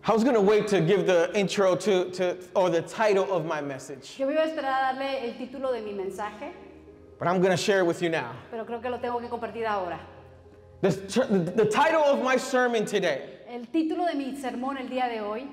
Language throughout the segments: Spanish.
I was going to wait to give the intro or the title of my message, Yo me iba a esperar a darle el título de mi mensaje, but I'm going to share it with you now. pero creo que lo tengo que compartir ahora. The title of my sermon today, El título de mi sermón el día de hoy,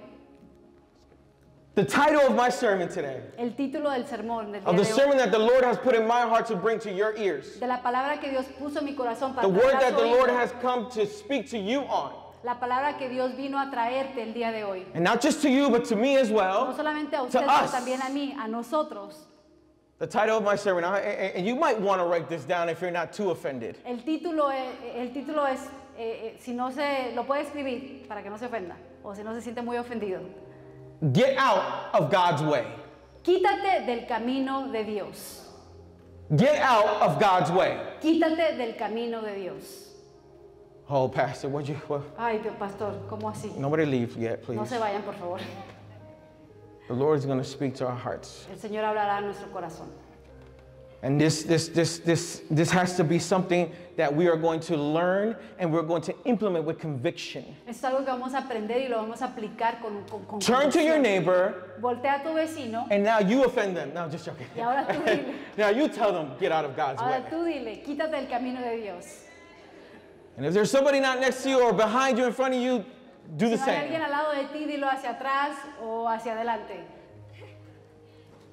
the title of my sermon today, el título del sermón del of día the de sermon hoy, that the Lord has put in my heart to bring to your ears, de la palabra que Dios puso en mi corazón para the word traer a that su the Lord oído, has come to speak to you on, la palabra que Dios vino a traerte el día de hoy. and not just to you, but to me as No well. solamente a To usted, pero us. también a mí, a nosotros. The title of my sermon, and you might want to write this down if you're not too offended. El título es si no se lo puede escribir para que no se ofenda o si no se siente muy ofendido. Get out of God's way. Quítate del camino de Dios. Get out of God's way. Quítate del camino de Dios. Oh, Pastor, Ay, Dios, pastor, ¿cómo así? nobody leave yet, please. No se vayan, por favor. The Lord is going to speak to our hearts. El Señor hablará a nuestro corazón. And this has to be something that we are going to learn and we're going to implement with conviction. Esto es algo que vamos a aprender y lo vamos a aplicar con Turn to your convicción. neighbor Voltea a tu vecino and now you offend them. No, just joking. y ahora tú dile, Now you tell them, get out of God's way. ahora tú dile, quítate del camino de Dios. And if there's somebody not next to you or behind you, in front of you, do the Si no hay alguien same. al lado de ti, dilo hacia atrás o hacia adelante.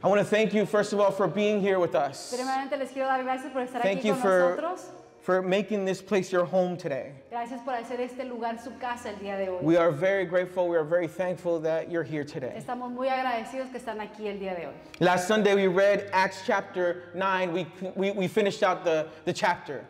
I want to thank you, first of all, for being here with us. Primeramente les quiero dar gracias por estar Thank aquí you con for, nosotros. for making this place your home today. Gracias por hacer este lugar su casa el día de hoy. We are very grateful. We are very thankful that you're here today. Estamos muy agradecidos que están aquí el día de hoy. Last Sunday we read Acts chapter 9. We finished out the chapter.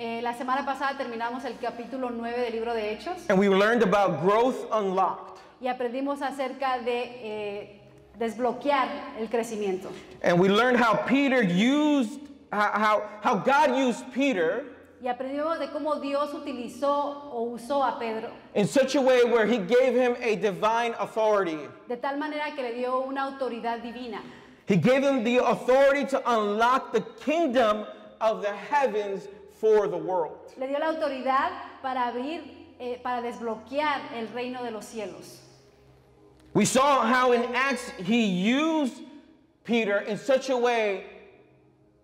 La semana pasada terminamos el capítulo 9 del libro de Hechos And we learned about growth unlocked. y aprendimos acerca de desbloquear el crecimiento. And we learned how Peter used, how God used Peter Y aprendimos de cómo Dios utilizó o usó a Pedro in such a way where he gave him a divine authority. de tal manera que le dio una autoridad divina. He gave him the authority to unlock the kingdom of the heavens for the world. Le dio la autoridad para abrir, para desbloquear el reino de los cielos. We saw how in Acts he used Peter in such a way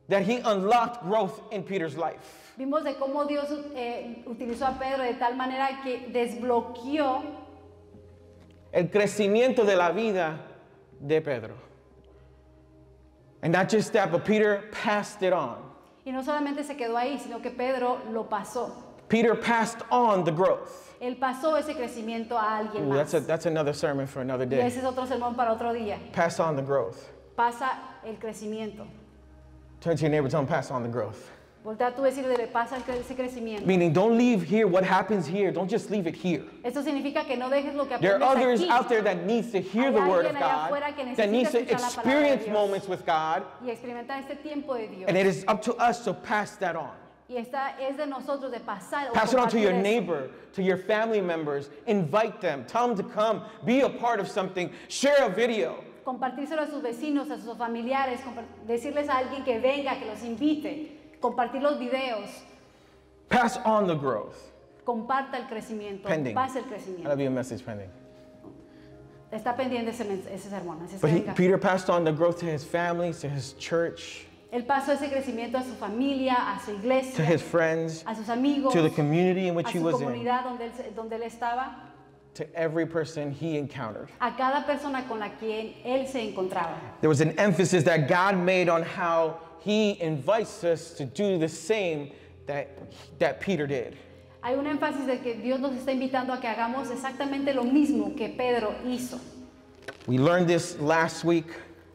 that he unlocked growth in Peter's life. Vimos de cómo Dios utilizó a Pedro de tal manera que desbloqueó El crecimiento de la vida de Pedro. And not just that, but Peter passed it on. y no solamente se quedó ahí, sino que Pedro lo pasó. Peter passed on the growth. Él pasó ese crecimiento a alguien Ooh, más. that's another sermon for another Y day. ese es otro sermón para otro día. Pass on the growth. Pasa el crecimiento. Turn to your neighbor, tell him, pass on the growth. Voltea a tu vecino y dile, pasa ese crecimiento. Meaning, don't leave here what happens here. Don't just leave it here. Esto significa que no dejes lo que There are aprendes others aquí out there that needs to hear Hay the word of alguien allá God, afuera que that needs to necesita escuchar la palabra de experience Dios. moments with God, y experimentar este tiempo de Dios. and it is up to us to pass that on. Y es de nosotros de pasar o Pass it on to compartir your eso. neighbor, to your family members. Invite them. Tell them to come. Be a part of something. Share a video. Compartírselo a sus vecinos, a sus familiares, decirles a alguien que venga, que los invite, compartir los videos, Pass on the growth. comparta el crecimiento, Pending. pase el That'll crecimiento. be a message pending. Está pendiente ese sermón, así es But que venga. Peter passed on the growth to his family, to his church, Él pasó ese crecimiento a su familia, a su to iglesia, his friends, a sus amigos, to the community in which a he su was in, comunidad donde él estaba, to every person he encountered. a cada persona con la que él se encontraba. There was an emphasis that God made on how he invites us to do the same that Peter did. Hay un énfasis de que Dios nos está invitando a que hagamos exactamente lo mismo que Pedro hizo. We learned this last week,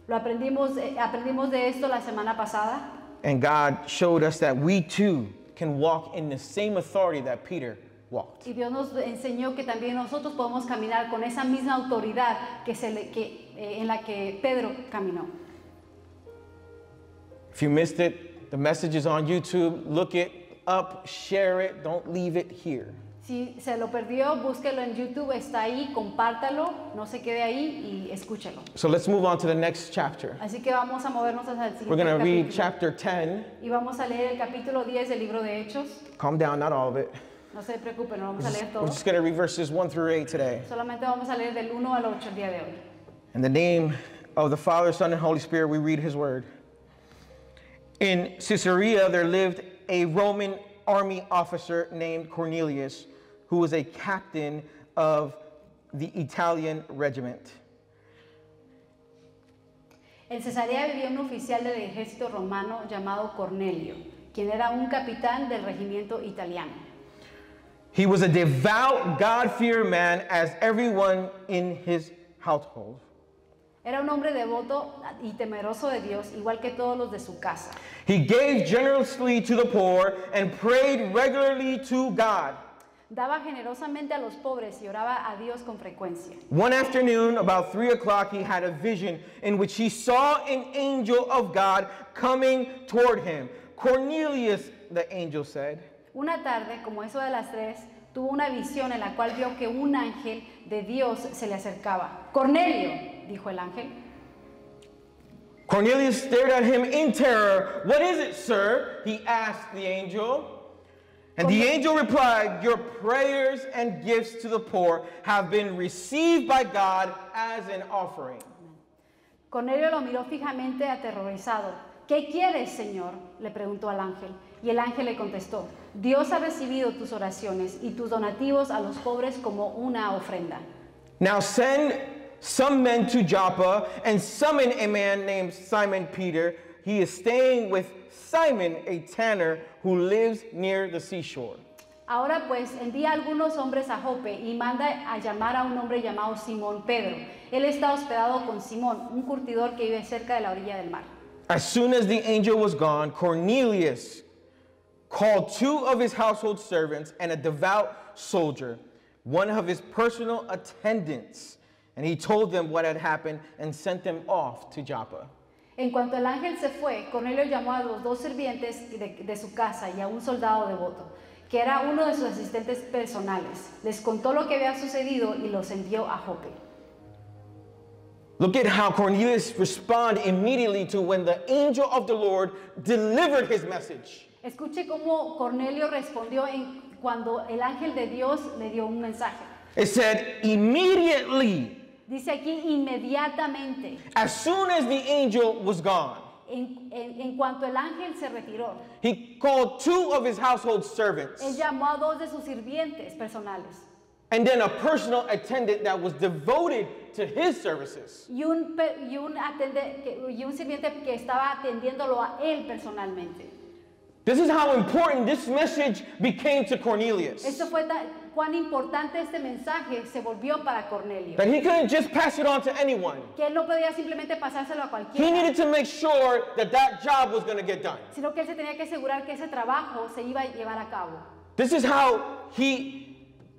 Lo aprendimos de esto la semana pasada and God showed us that we too can walk in the same authority that Peter walked. y Dios nos enseñó que también nosotros podemos caminar con esa misma autoridad en la que Pedro caminó. If you missed it, the message is on YouTube. Look it up, share it, don't leave it here. Si se lo perdió, búsquelo en YouTube, está ahí, compártalo, no se quede ahí y escúchalo. So let's move on to the next chapter. Así que vamos a movernos hacia el We're siguiente going to read capítulo. chapter 10. Y vamos a leer el capítulo 10 del libro de Hechos. Calm down, not all of it. No se preocupen, no vamos a leer We're todo. just going to read verses 1 through 8 today. Solamente vamos a leer del 1 al 8 el día de hoy. In the name of the Father, Son, and Holy Spirit, we read his word. In Caesarea, there lived a Roman army officer named Cornelius, who was a captain of the Italian regiment. En Cesarea vivía un oficial del ejército romano llamado Cornelio, quien era un capitán del regimiento italiano. He was a devout, God-fearing man, as everyone in his household. Era un hombre devoto y temeroso de Dios, igual que todos los de su casa. He gave generously to the poor and prayed regularly to God. Daba generosamente a los pobres y oraba a Dios con frecuencia. One afternoon, about 3 o'clock, he had a vision in which he saw an angel of God coming toward him. Cornelius, the angel said. Una tarde, como eso de las 3, tuvo una visión en la cual vio que un ángel de Dios se le acercaba. Cornelio, dijo el ángel. Cornelius stared at him in terror. What is it, sir? He asked the angel. And the angel replied, your prayers and gifts to the poor have been received by God as an offering. Cornelio lo miró fijamente aterrorizado. ¿Qué quieres, Señor?, le preguntó al ángel. Y el ángel le contestó, Dios ha recibido tus oraciones y tus donativos a los pobres como una ofrenda. Now send some men to Joppa and summon a man named Simon Peter. He is staying with Simon, a tanner who lives near the seashore. Ahora pues envía a algunos hombres a Jope y manda a llamar a un hombre llamado Simón Pedro. Él está hospedado con Simón, un curtidor que vive cerca de la orilla del mar. As soon as the angel was gone, Cornelius called 2 of his household servants and a devout soldier, one of his personal attendants, and he told them what had happened and sent them off to Joppa. En cuanto el ángel se fue, Cornelio llamó a los 2 sirvientes de su casa y a un soldado devoto, que era uno de sus asistentes personales. Les contó lo que había sucedido y los envió a Jope. Look at how Cornelius responded immediately to when the angel of the Lord delivered his message. Escuche cómo Cornelio respondió cuando el ángel de Dios le dio un mensaje. It said, immediately, Dice aquí inmediatamente, as soon as the angel was gone, en cuanto el ángel se retiró, he called 2 of his household servants él llamó a 2 de sus sirvientes personales and then a personal attendant that was devoted to his services. y un sirviente que estaba atendiéndolo a él personalmente. This is how important this message became to Cornelius. Esto fue cuán importante este mensaje se volvió para Cornelio. That he couldn't just pass it on to anyone. Que él no podía simplemente pasárselo a He cualquiera, needed to make sure that that job was going to get done. sino que él se tenía que asegurar que ese trabajo se iba a llevar a cabo. This is how he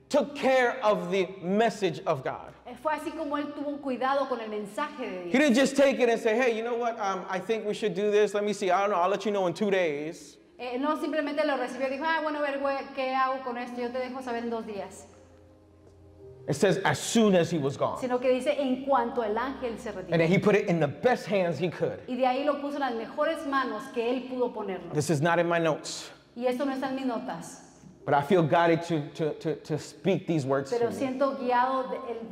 took care of the message of God. Fue así como él tuvo un cuidado con el mensaje de He Dios. didn't just take it and say, hey, you know what, I think we should do this. Let me see. I don't know. I'll let you know in 2 days. No simplemente lo recibió y dijo, bueno, a ver, ¿qué hago con esto? Yo te dejo saber en 2 días. It says as soon as he was gone. Sino que dice en cuanto el ángel se retiró. And then he put it in the best hands he could. Y de ahí lo puso en las mejores manos que él pudo ponerlo. This is not in my notes, Y esto no está en mis notas, but I feel guided to speak these words to pero you. siento guiado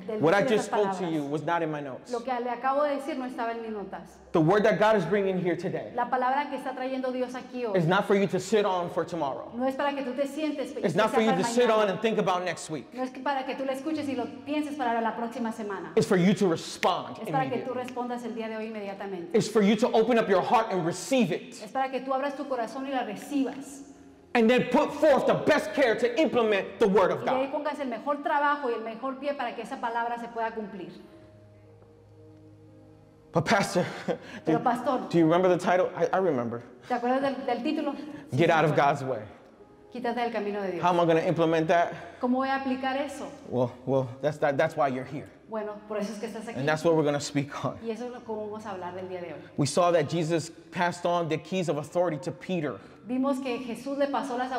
del What I decir just estas spoke to palabras. you was not in my notes. Lo que le acabo de decir no estaba en mis notas. The word that God is bringing here today La palabra que está trayendo Dios aquí hoy is not for you to sit on for tomorrow. no es para que tú te sientes y It's que not sea for you para to sit mañana. on and think about next week. No es para que tú lo escuches y lo pienses para la próxima semana. It's for you to respond Es para que tú immediately. respondas el día de hoy inmediatamente. It's for you to open up your heart and receive it. Es para que tú abras tu corazón y la recibas. And then put forth the best care to implement the word of Y de ahí God. pongas el mejor trabajo y el mejor pie para que esa palabra se pueda cumplir. But Pastor, Pero pastor, do you remember the title? I remember. ¿te acuerdas del título? Sí, Get sí, out me of acuerdo. God's way. Quítate del camino de Dios. How am I going to implement that? ¿Cómo voy a aplicar eso? Well, that's why you're here. Bueno, por eso es que estás aquí. And that's what we're going to speak on. Y eso es lo que vamos a hablar del día de hoy. We saw that Jesus passed on the keys of authority to Peter. Vimos que Jesús le pasó las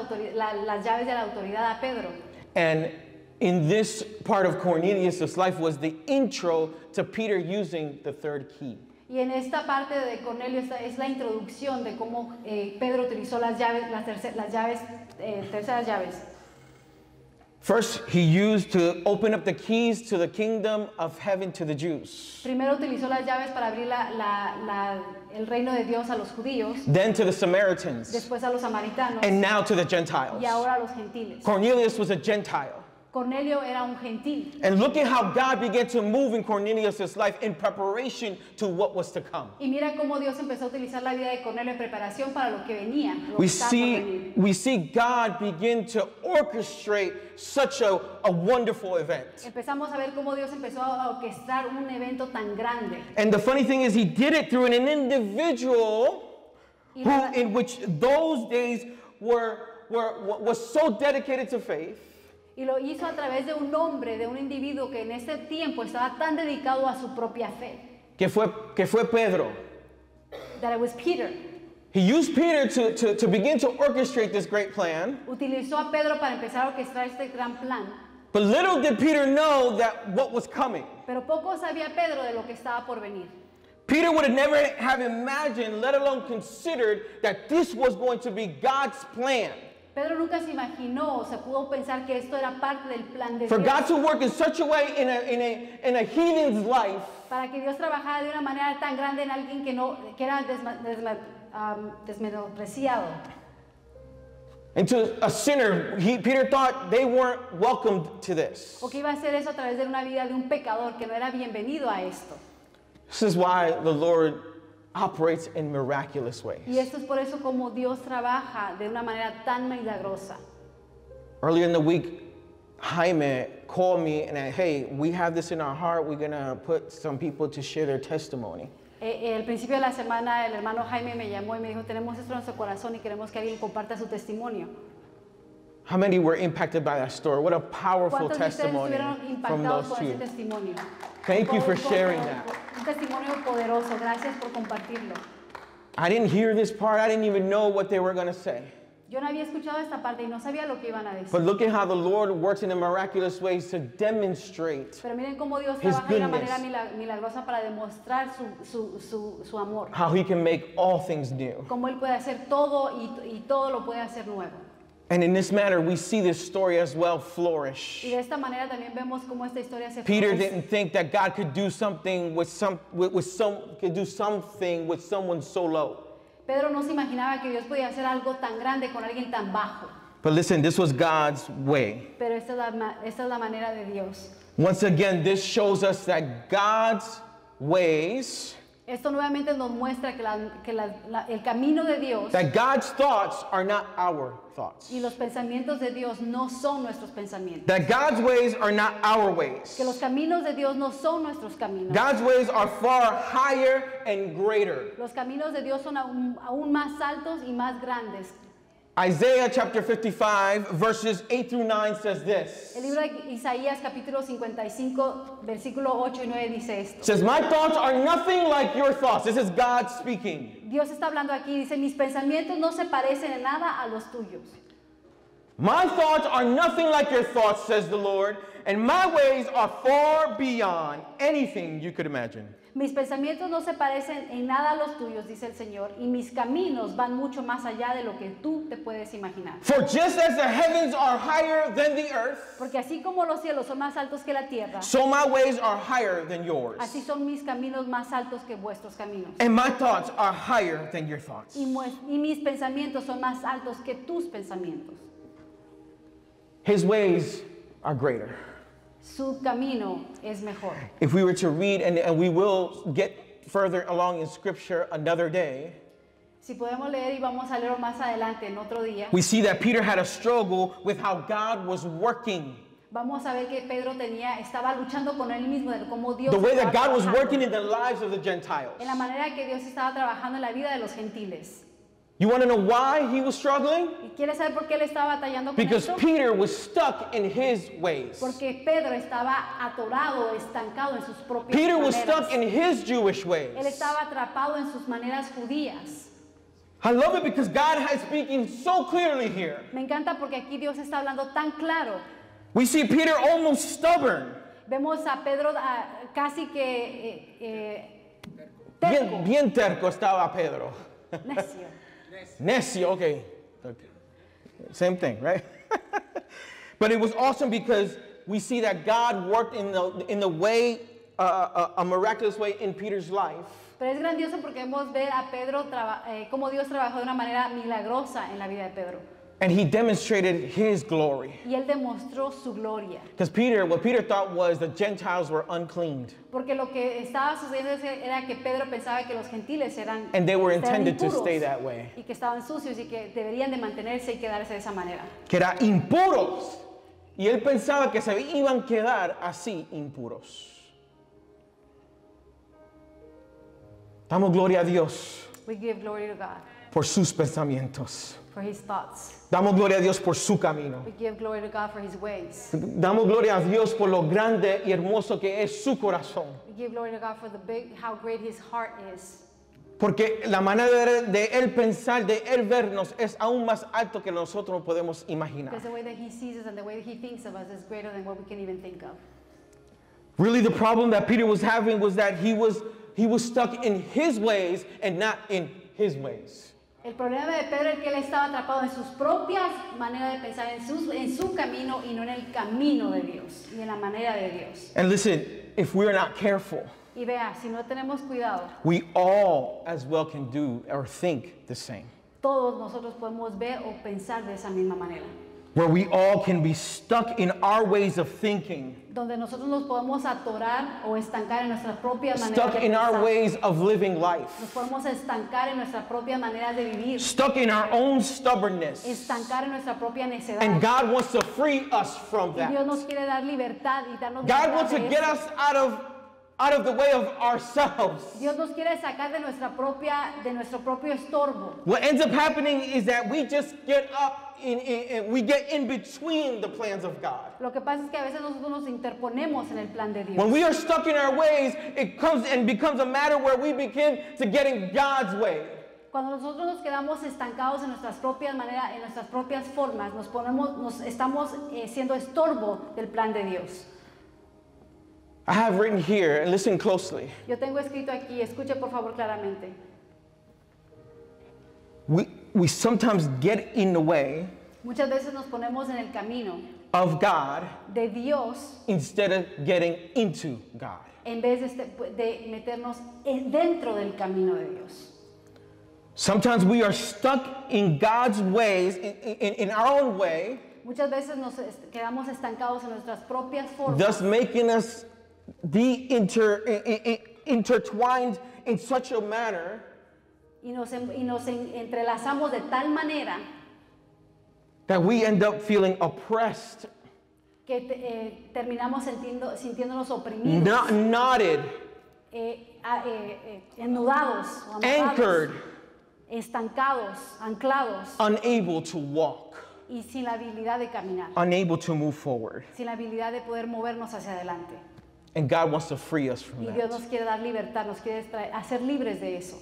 llaves de la autoridad a Pedro. And in this part of Cornelius' life was the intro to Peter using the 3rd key. Y en esta parte de Cornelio es la introducción de cómo Pedro utilizó las llaves, terceras llaves. First, he used to open up the keys to the kingdom of heaven to the Jews. Primero utilizó las llaves para abrir el reino de Dios a los judíos, Then to the Samaritans. después a los samaritanos And now to the Gentiles. y ahora a los gentiles. Cornelius was a Gentile. Cornelio era un gentil. And look at how God began to move in Cornelius' life in preparation to what was to come. Y mira cómo Dios empezó a utilizar la vida de Cornelio en preparación para lo que venía, lo que We estaba por venir. see God begin to orchestrate such a wonderful event. Empezamos a ver cómo Dios empezó a orquestar un evento tan grande. And the funny thing is he did it through an individual Y who la- in which those days was so dedicated to faith Y lo hizo a través de un hombre, de un individuo que en ese tiempo estaba tan dedicado a su propia fe. que fue Pedro. That it was Peter. He used Peter to begin to orchestrate this great plan. Utilizó a Pedro para empezar a orquestar este gran plan. But little did Peter know that what was coming. Pero poco sabía Pedro de lo que estaba por venir. Peter would have never have imagined, let alone considered, that this was going to be God's plan. Pedro nunca se imaginó, o se pudo pensar que esto era parte del plan de For Dios. God to work in such a way in a heathen's life, Para que Dios trabajara de una manera tan grande en alguien que era desmenospreciado. and to a sinner, Peter thought they weren't welcomed to this. O que iba a hacer eso a través de una vida de un pecador que no era bienvenido a esto. This is why the Lord operates in miraculous ways. Y esto es por eso como Dios trabaja de una manera tan milagrosa. Earlier in the week, Jaime called me and said, hey, we have this in our heart. We're going to put some people to share their testimony. Al principio de la semana el hermano Jaime me llamó y me dijo, tenemos esto en nuestro corazón y queremos que alguien comparta su testimonio. How many were impacted by that story? What a powerful ¿Cuántos de ustedes testimony estuvieron from impactados those con ese two. testimonio? Thank you for sharing that. Un testimonio poderoso, gracias por compartirlo. I didn't hear this part. I didn't even know what they were going to say. Yo no había escuchado esta parte y no sabía lo que iban a decir. But look at how the Lord works in the miraculous ways to demonstrate Pero miren cómo Dios His trabaja de una goodness. manera milagrosa para demostrar su amor. how He can make all things new. Cómo Él puede hacer todo y todo lo puede hacer nuevo. And in this manner, we see this story as well flourish. Y de esta manera también vemos cómo esta historia se Peter florece. didn't think that God could do something could do something with someone so low. Pedro no se imaginaba que Dios podía hacer algo tan grande con alguien tan bajo. But listen, this was God's way. Pero esta es la manera de Dios. Once again, this shows us that God's ways, Esto nuevamente nos muestra que el camino de Dios that God's thoughts are not our thoughts. y los pensamientos de Dios no son nuestros pensamientos. That God's ways are not our ways. Que los caminos de Dios no son nuestros caminos. God's ways are far higher and greater. Los caminos de Dios son aún más altos y más grandes. Isaiah chapter 55 verses 8 through 9 says this. El libro de Isaías capítulo 55 versículo 8 y 9 dice esto. It says, my thoughts are nothing like your thoughts. This is God speaking. Dios está hablando aquí, dice, mis pensamientos no se parecen en nada a los tuyos. My thoughts are nothing like your thoughts, says the Lord, and my ways are far beyond anything you could imagine. Mis pensamientos no se parecen en nada a los tuyos, dice el Señor, y mis caminos van mucho más allá de lo que tú te puedes imaginar. For just as the heavens are higher than the earth, Porque así como los cielos son más altos que la tierra, so my ways are higher than yours. así son mis caminos más altos que vuestros caminos. And my thoughts are higher than your thoughts. Y mis pensamientos son más altos que tus pensamientos. His ways are greater. Su camino es mejor. If we were to read, and we will get further along in Scripture another day, Si podemos leer y vamos a leer más adelante en otro día, we see that Peter had a struggle with how God was working. vamos a ver que Pedro estaba luchando con él mismo de cómo Dios The way estaba that God was trabajando, working in the lives of the Gentiles. en la manera que Dios estaba trabajando en la vida de los gentiles. You want to know why he was struggling? ¿Y quieres saber por qué él estaba batallando con Because esto? Peter was stuck in his ways. Porque Pedro estaba atorado, estancado en sus propias Peter was maneras. stuck in his Jewish ways. Él estaba atrapado en sus maneras judías. I love it because God is speaking so clearly here. Me encanta porque aquí Dios está hablando tan claro. We see Peter almost stubborn. Vemos a Pedro casi que terco, Bien terco estaba Pedro. necio. Necio, okay. Same thing, right? But it was awesome because we see that God worked in the way, a miraculous way in Peter's life. Pero es grandioso porque vemos ver a Pedro, cómo Dios trabajó de una manera milagrosa en la vida de Pedro. And he demonstrated his glory. Y él demostró su gloria. Because what Peter thought was the Gentiles were uncleaned. Porque lo que estaba sucediendo era que Pedro pensaba que los gentiles eran And they were intended to impuros stay that way. y que estaban sucios y que deberían de mantenerse y quedarse de esa manera. Que eran impuros. Y él pensaba que se iban a quedar así impuros. Damos gloria a Dios We give glory to God por sus pensamientos. for his thoughts. Damos gloria a Dios por su camino. We give glory to God for his ways. Damos gloria a Dios por lo grande y hermoso que es su corazón. We give glory to God for how great his heart is. Porque la manera de él pensar, de él vernos, es aún más alto que nosotros no podemos imaginar. Because the way that he sees us and the way that he thinks of us is greater than what we can even think of. Really, the problem that Peter was having was that he was stuck in his ways and not in his ways. El problema de Pedro es que él estaba atrapado en sus propias maneras de pensar, en su camino y no en el camino de Dios, ni en la manera de Dios. And listen, if we're not careful, Y vea, si no tenemos cuidado, we all as well can do or think the same. todos nosotros podemos ver o pensar de esa misma manera. Where we all can be stuck in our ways of thinking, Donde nosotros nos podemos atorar o estancar en nuestras propias maneras stuck de in our pensar. ways of living Nos life, podemos estancar en nuestras propias maneras de vivir, stuck in our own stubbornness. estancar en nuestra propia necedad. And God wants to free us from Y Dios nos that. quiere dar libertad y darnos God libertad wants to de get eso. us out of the way of ourselves. Dios nos quiere sacar de nuestro propio estorbo. What ends up happening is that we just get up we get in between the plans of God. Lo que pasa es que a veces nosotros nos interponemos en el plan de Dios. When we are stuck in our ways, it comes and becomes a matter where we begin to get in God's way. Cuando nosotros nos quedamos estancados en nuestras propias maneras, en nuestras propias formas, nos estamos siendo estorbo del plan de Dios. I have written here, and listen closely, Yo tengo escrito aquí, escuche por favor claramente. we sometimes get in the way Muchas veces nos ponemos en el camino of God de Dios instead of getting into God. en vez de meternos dentro del camino de Dios. Sometimes we are stuck in God's ways, in our own way, Muchas veces nos quedamos estancados en nuestras propias formas, thus making us intertwined in such a manner y nos entrelazamos de tal manera that we end up feeling oppressed, que terminamos sintiéndonos oprimidos, knotted, ennudados, o amarrados, anchored, estancados, anclados unable to walk, y sin la habilidad de caminar, unable to move forward. sin la habilidad de poder movernos hacia adelante. And God wants to free us from Y Dios that. nos quiere dar libertad, nos quiere hacer libres de eso.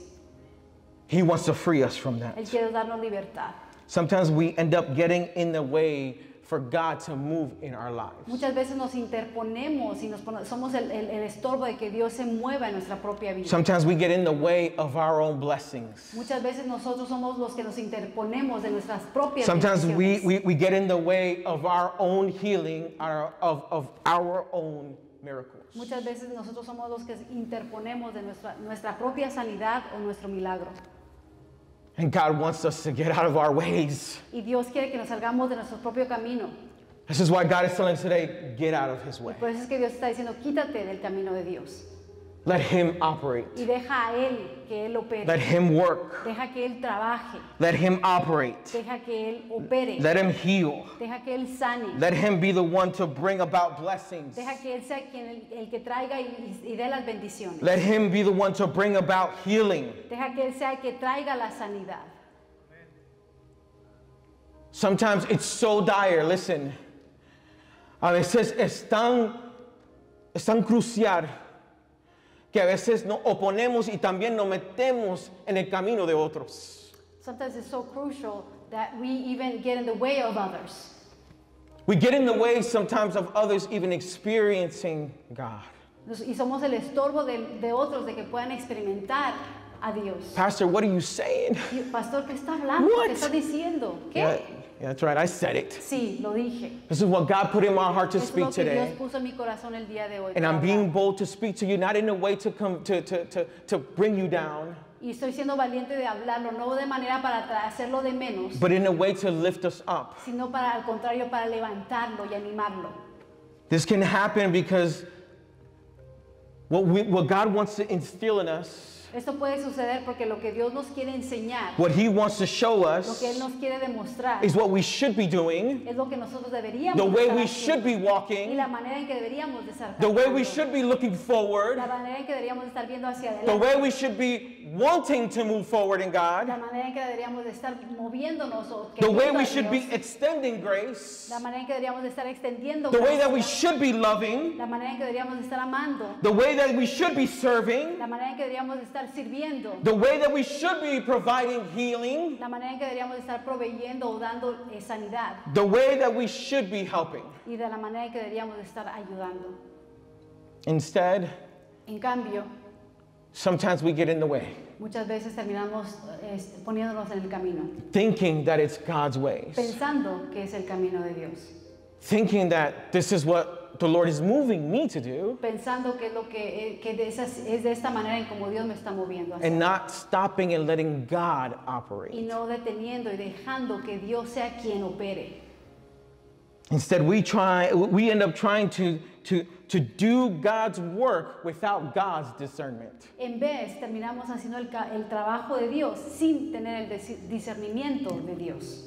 He wants to free us from that. Él quiere darnos libertad. Sometimes we end up getting in the way for God to move in our lives. Muchas veces nos interponemos y somos el estorbo de que Dios se mueva en nuestra propia vida. Sometimes we get in the way of our own blessings. Muchas veces nosotros somos los que nos interponemos de nuestras propias Sometimes bendiciones. we get in the way of our own healing, of our own miracles. Muchas veces nosotros somos los que interponemos de nuestra propia sanidad o nuestro milagro. And God wants us to get out of our ways. Y Dios quiere que nos salgamos de nuestro propio camino. This is why God is telling us today, get out of his way. Por eso es que Dios está diciendo, quítate del camino de Dios. Let him operate. Y deja a Él que Él opere. Let him work. Deja que Él trabaje. Let him operate. Deja que Él opere. Let him heal. Deja que Él sane. Let him be the one to bring about blessings. Deja que Él sea el que traiga y dé las bendiciones. Let him be the one to bring about healing. Deja que Él sea el que traiga la sanidad. Sometimes it's so dire, listen. A veces es tan crucial que a veces nos oponemos y también nos metemos en el camino de otros. Sometimes it's so crucial that we even get in the way of others. We get in the way sometimes of others even experiencing God. Y somos el estorbo de otros de que puedan experimentar a Dios. Pastor, what are you saying? Y, pastor, ¿qué está hablando? What? ¿Qué está diciendo? ¿Qué? Yeah, that's right. I said it. Sí, lo dije. This is what God put in my heart to Eso es lo speak que Dios today. puso en mi corazón el día de hoy. And para I'm being hablar. bold to speak to you, not in a way to come to bring you down, Y estoy siendo valiente de hablarlo, no de manera para hacerlo de menos, but in a way to lift us up. sino para al contrario para levantarlo y animarlo. This can happen because what God wants to instill in us, Esto puede suceder porque lo que Dios nos quiere enseñar, what He wants to show lo que Él us, nos quiere demostrar, is what we should be doing, es lo que nosotros deberíamos the way estar we haciendo, should be y walking, la manera en que deberíamos de estar the way we caminando, should be looking forward, la manera en que deberíamos de estar viendo hacia the adelante, way we should be wanting to move forward in la God, manera en que deberíamos de estar moviéndonos o the way queriendo we a should Dios, be extending grace, la manera en que deberíamos de estar extendiendo the way that we gracia, should be loving, la manera en que deberíamos de estar amando, the way that we should be serving, la manera en que deberíamos de estar sirviendo, the way that we should be providing healing, la manera en que deberíamos de estar proveyendo o dando sanidad, the way that we should be helping. y de la manera en que deberíamos de estar ayudando. Instead, En cambio, sometimes we get in the way, muchas veces terminamos poniéndonos en el camino, thinking that it's God's ways, pensando que es el camino de Dios, thinking that this is what the Lord is moving me to do, pensando que es lo es de esta manera en como Dios me está moviendo a hacer. and not stopping and letting God Y operate. no deteniendo y dejando que Dios sea quien opere. Instead, we end up trying to do God's work without God's discernment. En vez, terminamos haciendo el trabajo de Dios sin tener el discernimiento de Dios.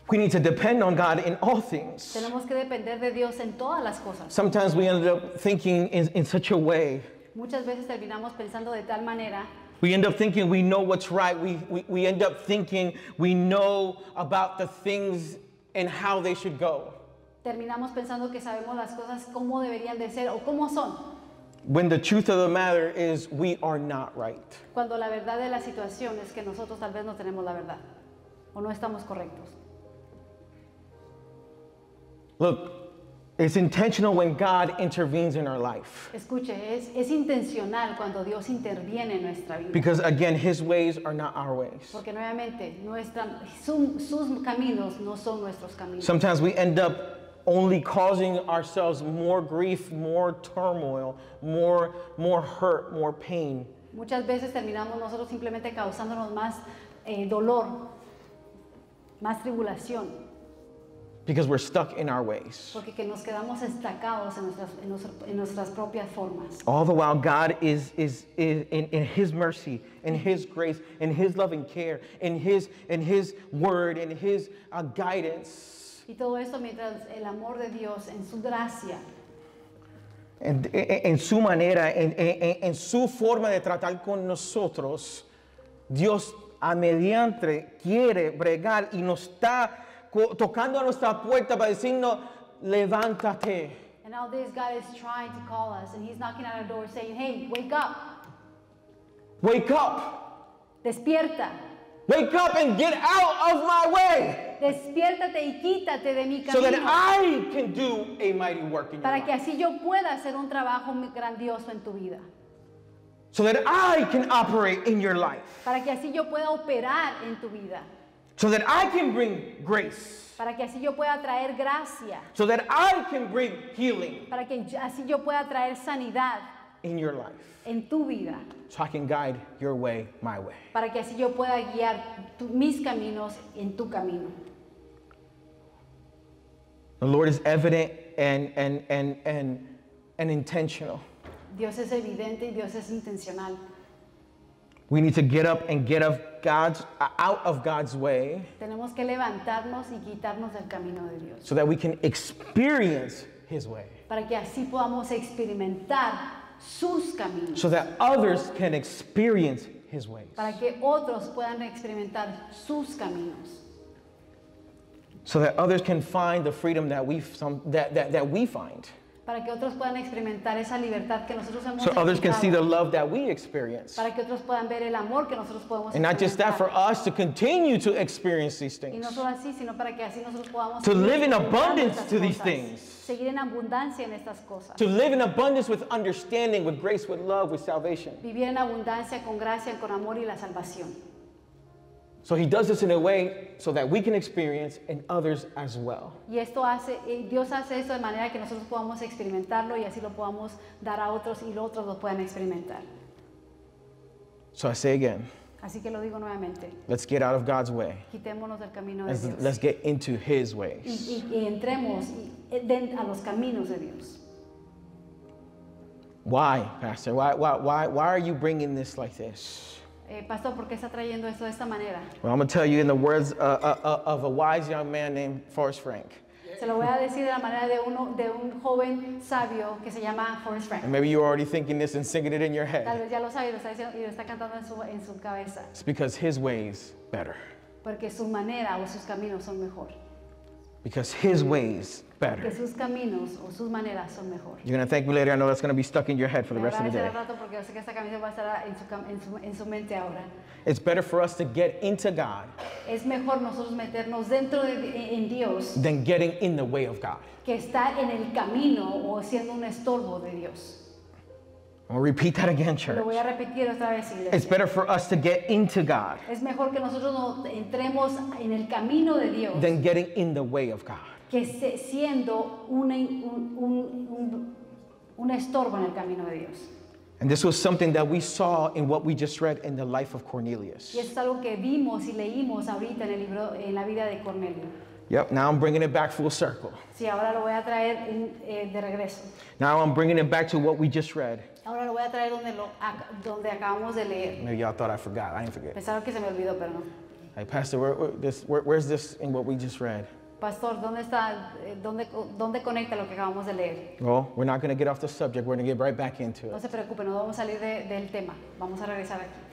We need to depend on God in all things. Tenemos que depender de Dios en todas las cosas. Sometimes we end up thinking in such a way. Muchas veces terminamos pensando de tal manera, We end up thinking we know what's right. We end up thinking we know about the things and how they should go. terminamos pensando que sabemos las cosas cómo deberían de ser o cómo son, When the truth of the matter is we are not right. cuando la verdad de la situación es que nosotros tal vez no tenemos la verdad o no estamos correctos. Look, it's intentional when God intervenes in our life. Escuche, es intencional cuando Dios interviene en nuestra vida. Because again, His ways are not our ways. Porque nuevamente, sus caminos no son nuestros caminos. Sometimes we end up only causing ourselves more grief, more turmoil, more hurt, more pain. Muchas veces terminamos nosotros simplemente causándonos más dolor, más tribulación, Because we're stuck in our ways. porque que nos quedamos estancados en nuestras propias formas. All the while, God is in His mercy, in His grace, in His loving care, in His word, in His guidance, Y todo esto mientras el amor de Dios en su gracia, en su manera, en su forma de tratar con nosotros, Dios a mediante quiere bregar y nos está tocando a nuestra puerta para decirnos, levántate. and now this God is trying to call us, and He's knocking at our door saying, hey, wake up, Wake up. despierta, Wake up and get out of my way despiértate y quítate de mi so that camino, I can do a mighty work in your para que life. así yo pueda hacer un trabajo muy grandioso en tu vida, So that I can operate in your life. para que así yo pueda operar en tu vida, So that I can bring grace. para que así yo pueda traer gracia, So that I can bring healing para que así yo pueda traer sanidad in your life. en tu vida, So I can guide your way, my way. para que así yo pueda guiar mis caminos en tu camino. The Lord is evident and intentional. Dios es evidente y Dios es intencional. We need to get up and get out of God's way Tenemos que levantarnos y quitarnos del camino de Dios, so that we can experience His way. para que así podamos experimentar sus caminos, So that others can experience His ways. para que otros puedan experimentar sus caminos, So that others can find the freedom that we find. para que otros puedan experimentar esa libertad que nosotros hemos So others can see the experimentado, love that we experience. para que otros puedan ver el amor que nosotros podemos And not just that, for experimentar. us to continue to experience these Y no things. solo así, sino para que así nosotros podamos To live in experimentar abundance estas to these cosas, things. seguir en abundancia en estas cosas, To live in abundance with understanding, with grace, with love, with salvation. vivir en abundancia con gracia, con amor y la salvación. So he does this in a way so that we can experience and others as well. Y Dios hace esto de manera que nosotros podamos experimentarlo y así lo podamos dar a otros y los otros lo puedan experimentar. So I say again, Así que lo digo nuevamente, let's get out of God's way. quitémonos del camino de Let's Dios get into his ways. y entremos a los caminos de Dios. Why, Pastor? Why are you bringing this like this? Pastor, ¿por qué está trayendo esto de esta manera? Well, I'm going to tell you in the words of a wise young man named Forrest Frank. Se lo voy a decir de la manera de un joven sabio que se llama Forrest Frank. And maybe you're already thinking this and singing it in your Tal head. vez ya lo sabe y lo está diciendo y lo está cantando en su cabeza. It's because his ways better. Porque su manera o sus caminos son mejor. Because his ways Que better. sus caminos o sus maneras son mejor. You're going to thank me later. I know that's going to be stuck in your head for the Me rest of the agradecer day. al rato porque yo sé que esta camisa va a estar en su mente ahora. It's better for us to get into God Es mejor nosotros meternos dentro en Dios than getting in the way of God. que estar en el camino o siendo un estorbo de Dios. I'll repeat that again, Lo church. voy a repetir otra vez, It's iglesia. better for us to get into God Es mejor que nosotros entremos en el camino de Dios than getting in the way of God. que siendo un estorbo en el camino de Dios. And this was something that we saw in what we just read in the life of Cornelius. Y eso es algo que vimos y leímos ahorita en el libro, en la vida de Cornelio. Yep, now I'm bringing it back full circle. Sí, ahora lo voy a traer de regreso. Now I'm bringing it back to what we just read. Ahora lo voy a traer donde acabamos de leer. Maybe y'all thought I forgot. I didn't forget. Pensaron que se me olvidó, pero no. Hey, Pastor, where's this in what we just read? Pastor, ¿dónde está, dónde conecta lo que acabamos de leer? Well, we're not going to get off the subject. We're going to get right back into No it. se preocupe, no vamos a salir del tema. Vamos a regresar aquí.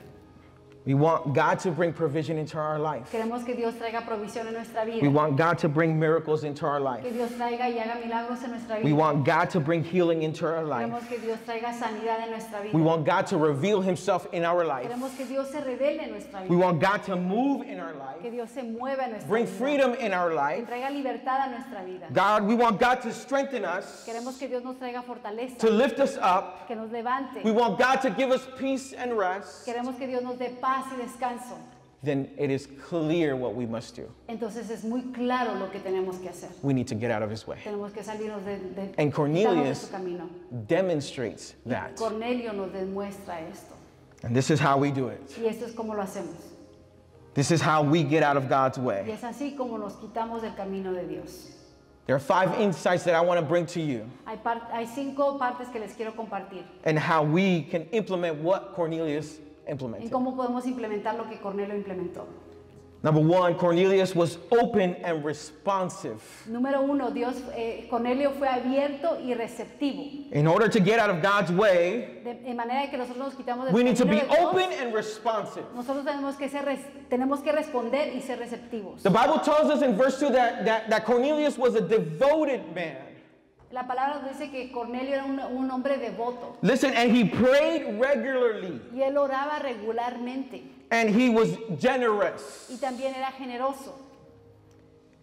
We want God to bring provision into our life. Queremos que Dios traiga provisión en nuestra vida. We want God to bring miracles into our Que life. Dios traiga y haga milagros en nuestra vida. We want God to bring healing into our life. Queremos que Dios traiga sanidad en nuestra vida. We want God to reveal himself in our life. Queremos que Dios se revele en nuestra We vida. want God to move in our Que life, Dios se mueva en nuestra bring vida. freedom in our Que life. traiga libertad a nuestra vida. God, we want God to strengthen us, Queremos que Dios nos traiga fortaleza. to lift us up. Que nos levante. We want God to give us peace and rest. Queremos que Dios nos dé paz y descanso. Then it is clear what we must do. Entonces es muy claro lo que tenemos que hacer. We need to get out of his way. Tenemos que salirnos And quitarnos de Cornelius su camino. demonstrates that. Cornelio nos demuestra esto. And this is how we do it. Y esto es como lo hacemos. This is how we get out of God's Y way. es así como nos quitamos del camino de Dios. There are 5 insights that I want to bring to you Hay 5 partes que les quiero compartir. and how we can implement what Cornelius En implemented. cómo podemos implementar lo que Cornelio implementó. Number 1, Cornelius was open and responsive. Número 1, Cornelio fue abierto y receptivo. In order to get out of God's way, De manera que nosotros nos quitamos del we need to camino be de Dios. open and responsive. Nosotros tenemos que responder y ser receptivos. The Bible tells us in verse 2 that Cornelius was a devoted man. La palabra nos dice que Cornelio era un hombre devoto Listen, and he prayed regularly, y él oraba regularmente and he was generous. y también era generoso.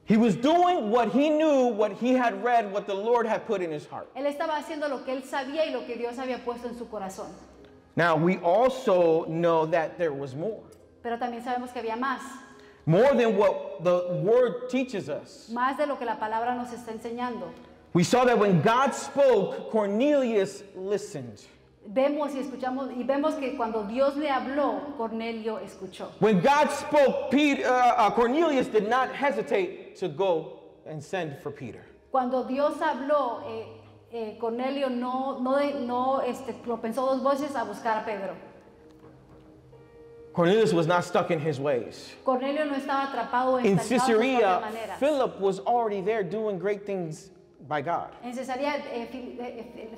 He was doing what he knew, what he had read, what the Lord had put in his heart. Él estaba haciendo lo que él sabía y lo que Dios había puesto en su corazón. Now, we also know that there was more. Pero también sabemos que había más, More than what the word teaches us. más de lo que la palabra nos está enseñando. We saw that when God spoke, Cornelius listened. Vemos y escuchamos y vemos que cuando Dios le habló, Cornelio escuchó. When God spoke, Cornelius did not hesitate to go and send for Peter. Cuando Dios habló, Cornelio lo pensó 2 veces a buscar a Pedro. Cornelius was not stuck in his ways. Cornelio no estaba atrapado In estancado en sus propias Caesarea, maneras. Philip was already there doing great things by God. En Cesarea,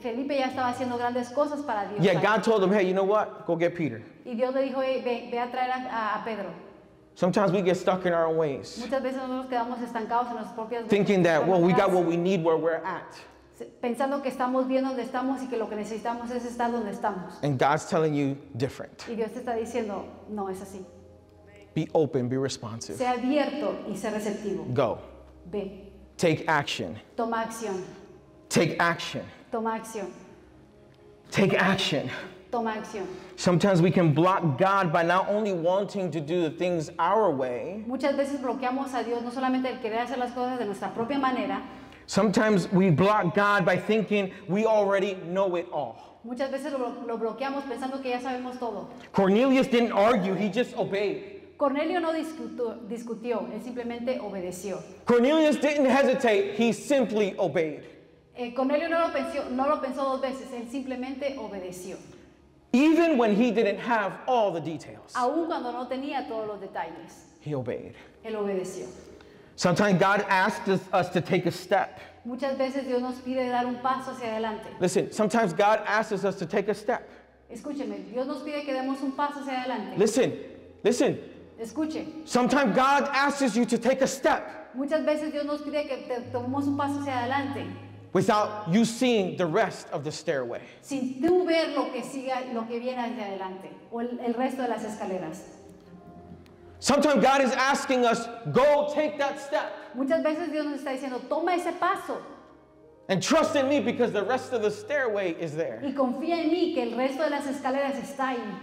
Felipe ya estaba haciendo grandes cosas para Dios. Yet ahí. God told him, hey, you know what? Go get Peter. Y Dios le dijo, "Hey, ve a traer a Pedro." Sometimes we get stuck in our own ways, Muchas veces nosotros quedamos estancados en nuestras propias thinking that, well, we got maneras, what we need where we're at. pensando que estamos bien donde estamos y que lo que necesitamos es estar donde estamos. And God's telling you different. Y Dios te está diciendo, no es así. Be open, be responsive. Sea abierto y sea receptivo. Go. Ve, Take action. toma acción. Take action. Toma acción. Take action. Toma acción. Sometimes we can block God by not only wanting to do the things our way, Muchas veces bloqueamos a Dios no solamente el querer hacer las cosas de nuestra propia manera, sometimes we block God by thinking we already know it all. muchas veces lo bloqueamos pensando que ya sabemos todo. Cornelius didn't argue, he just obeyed. Cornelio no discutió, él simplemente obedeció. Cornelius didn't hesitate, he simply obeyed. Cornelio no lo pensó dos veces, él simplemente obedeció. Even when he didn't have all the details, Aun cuando no tenía todos los detalles, he obeyed. él obedeció. Sometimes God asks us to take a step. Muchas veces Dios nos pide dar un paso hacia adelante. Listen, sometimes God asks us to take a step. Escúcheme, Dios nos pide que demos un paso hacia adelante. Listen. Escuche, Sometimes God asks you to take a step muchas veces Dios nos pide que tomemos un paso hacia adelante without you seeing the rest of the stairway. sin tú ver lo que viene hacia adelante o el resto de las escaleras. Sometimes God is asking us, go take that step Muchas veces Dios nos está diciendo, toma ese paso and trust in me because the rest of the stairway is there. y confía en mí que el resto de las escaleras está ahí.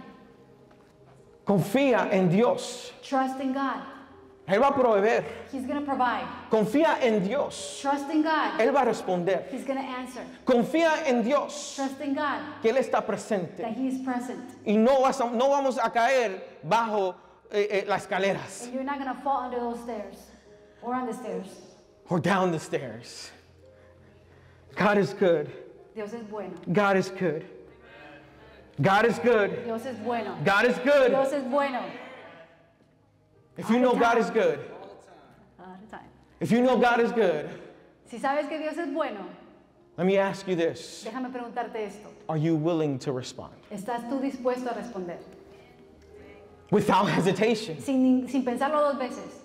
Confía en Dios. Trust in God. Él va a proveer. He's going to provide. Confía en Dios. Trust in God. Él va a responder. He's going to answer. Confía en Dios Trust in God que Él está presente that He is present. y no vamos a caer bajo las escaleras And you're not going to fall under those stairs or on the stairs. or down the stairs. God is good. Dios es bueno. God is good. God is good. Dios es bueno. God is good. Dios es bueno. If you know God is good, All the time. if you know God is good, Si sabes que Dios es bueno, let me ask you this. déjame preguntarte esto. Are you willing to respond? ¿Estás tú dispuesto a responder? Without hesitation. Sin pensarlo dos veces.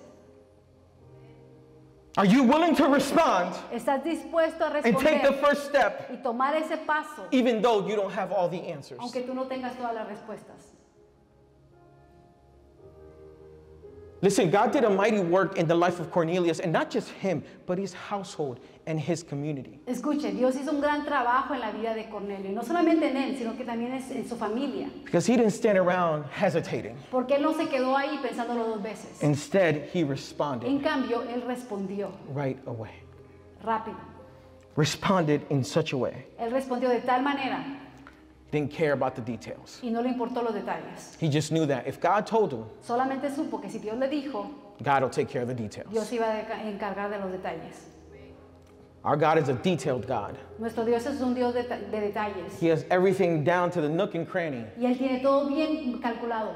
Are you willing to respond ¿Estás dispuesto a and take the responder first step y tomar ese paso, even though you don't have all the answers? aunque tú no tengas todas las respuestas? Listen, God did a mighty work in the life of Cornelius, and not just him, but his household and his community. Escuche, Dios hizo un gran trabajo en la vida de Cornelio, y no solamente en él, sino que también en su familia. Because he didn't stand around hesitating. Porque él no se quedó ahí pensándolo dos veces. Instead, he responded En cambio, él respondió right away. rápido. Responded in such a way. Él respondió de tal manera Didn't care about the details. y no le importó los detalles. He just knew that if God told him, Solamente supo que si Dios le dijo, God will take care of the details. Dios iba a encargar de los detalles. Our God is a detailed God. Nuestro Dios es un Dios de detalles. He has everything down to the nook and cranny. Y Él tiene todo bien calculado.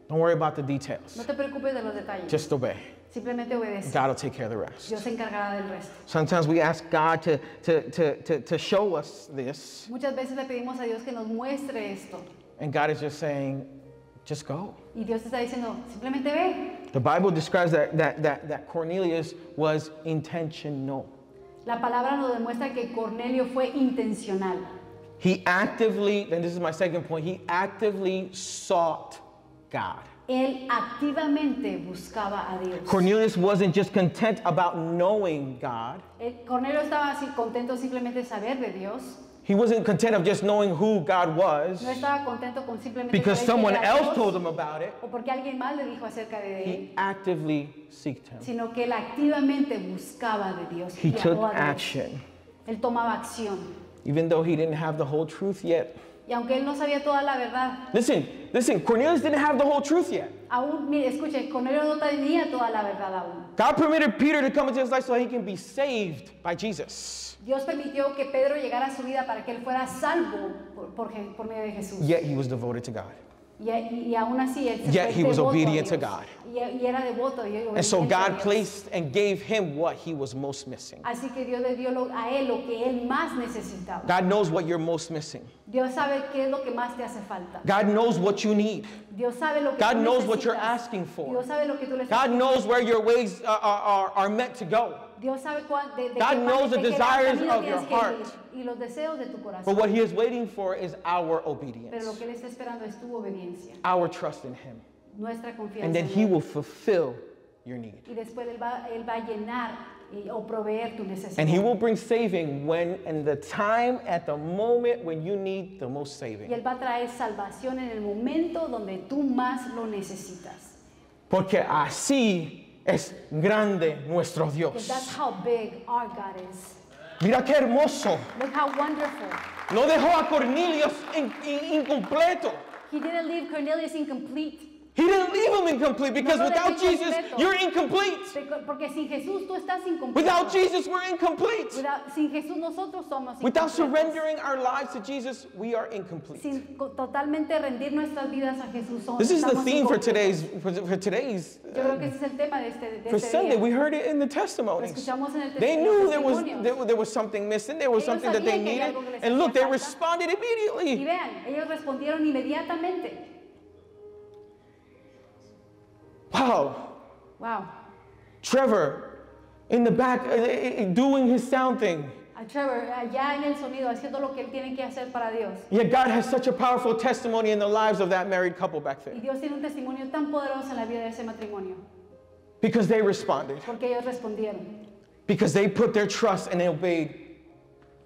Don't worry about the details. No te preocupes de los detalles. Just obey. Simplemente obedece. God will take care of the rest. Dios se encargará del resto. Sometimes we ask God to show us this, Muchas veces le pedimos a Dios que nos muestre esto. and God is just saying, just go. Y Dios te está diciendo, simplemente ve. The Bible describes that Cornelius was intentional. La palabra nos demuestra que Cornelio fue intencional. He actively, and this is my second point, he actively sought God. Él activamente buscaba a Dios. Cornelius wasn't just content about knowing God. Cornelio estaba así contento simplemente de saber de Dios. He wasn't content of just knowing who God was No estaba contento con simplemente because saber someone quién era else Dios, told him about it. o porque alguien más le dijo acerca de él, He actively seeked him. sino que él activamente buscaba de Dios. He y took amó a Dios. action. Él tomaba acción. Even though he didn't have the whole truth yet. Y aunque él no sabía toda la verdad, Listen, Cornelius didn't have the whole truth yet. aún, mire, escuche, Cornelio no tenía toda la verdad aún. God permitted Peter to come into his life so he can be saved by Jesus. Dios permitió que Pedro llegara a su vida para que él fuera salvo por medio de Jesús. Yet he was devoted to God. Y aún así él se Yet fue he was devoto a obedient to Dios. God. Y era devoto y And so obediente a God Dios. placed and gave him what he was most missing. Así que Dios le dio a él lo que él más necesitaba. God knows what you're most missing. Dios sabe qué es lo que más te hace falta. God knows what you need. Dios sabe lo que God tú knows what you're necesitas. asking for. Dios sabe lo que tú le God knows where your ways are meant to go. Dios sabe de God qué knows the de qué desires camino of your tienes que ir heart. y los deseos de tu But corazón. what he is waiting for is our Pero lo obedience, que él está esperando es tu obediencia, our trust in him. nuestra confianza And then en he él. will fulfill your need. Y después él va a llenar o proveer tu necesidad. And he will bring saving when in the time at the moment when you need the most Y saving. Él va a traer salvación en el momento donde tú más lo necesitas. Porque así es grande nuestro Because Dios. that's how big our God is. Mira qué hermoso. Look how wonderful. No dejó a Cornelius incompleto. He didn't leave Cornelius incomplete. He didn't leave him incomplete because No lo without dejó Jesus, incompleto. you're incomplete. Porque sin Jesús tú estás incompleto. Without Jesus, we're incomplete. Sin Jesús nosotros somos Without incompletos. surrendering our lives to Jesus, we are incomplete. Sin totalmente rendir nuestras vidas a Jesús. This is the estamos theme for incompletos. today's. Yo creo que ese es el tema de For este Sunday, día. we heard it in the Lo testimonies. escuchamos en el They en knew los there was something missing. There was Ellos something that they sabían que había needed. algo que les And look, hacía they falta. responded Y immediately. vean, ellos respondieron inmediatamente. Wow. Wow. Trevor in the back doing his sound thing. A Trevor allá en el sonido haciendo lo que él tiene que hacer para Dios. Yet God has such a powerful testimony in the lives of that married couple back Y there. Dios tiene un testimonio tan poderoso en la vida de ese matrimonio. Because they responded. Porque ellos respondieron. Because they put their trust and obeyed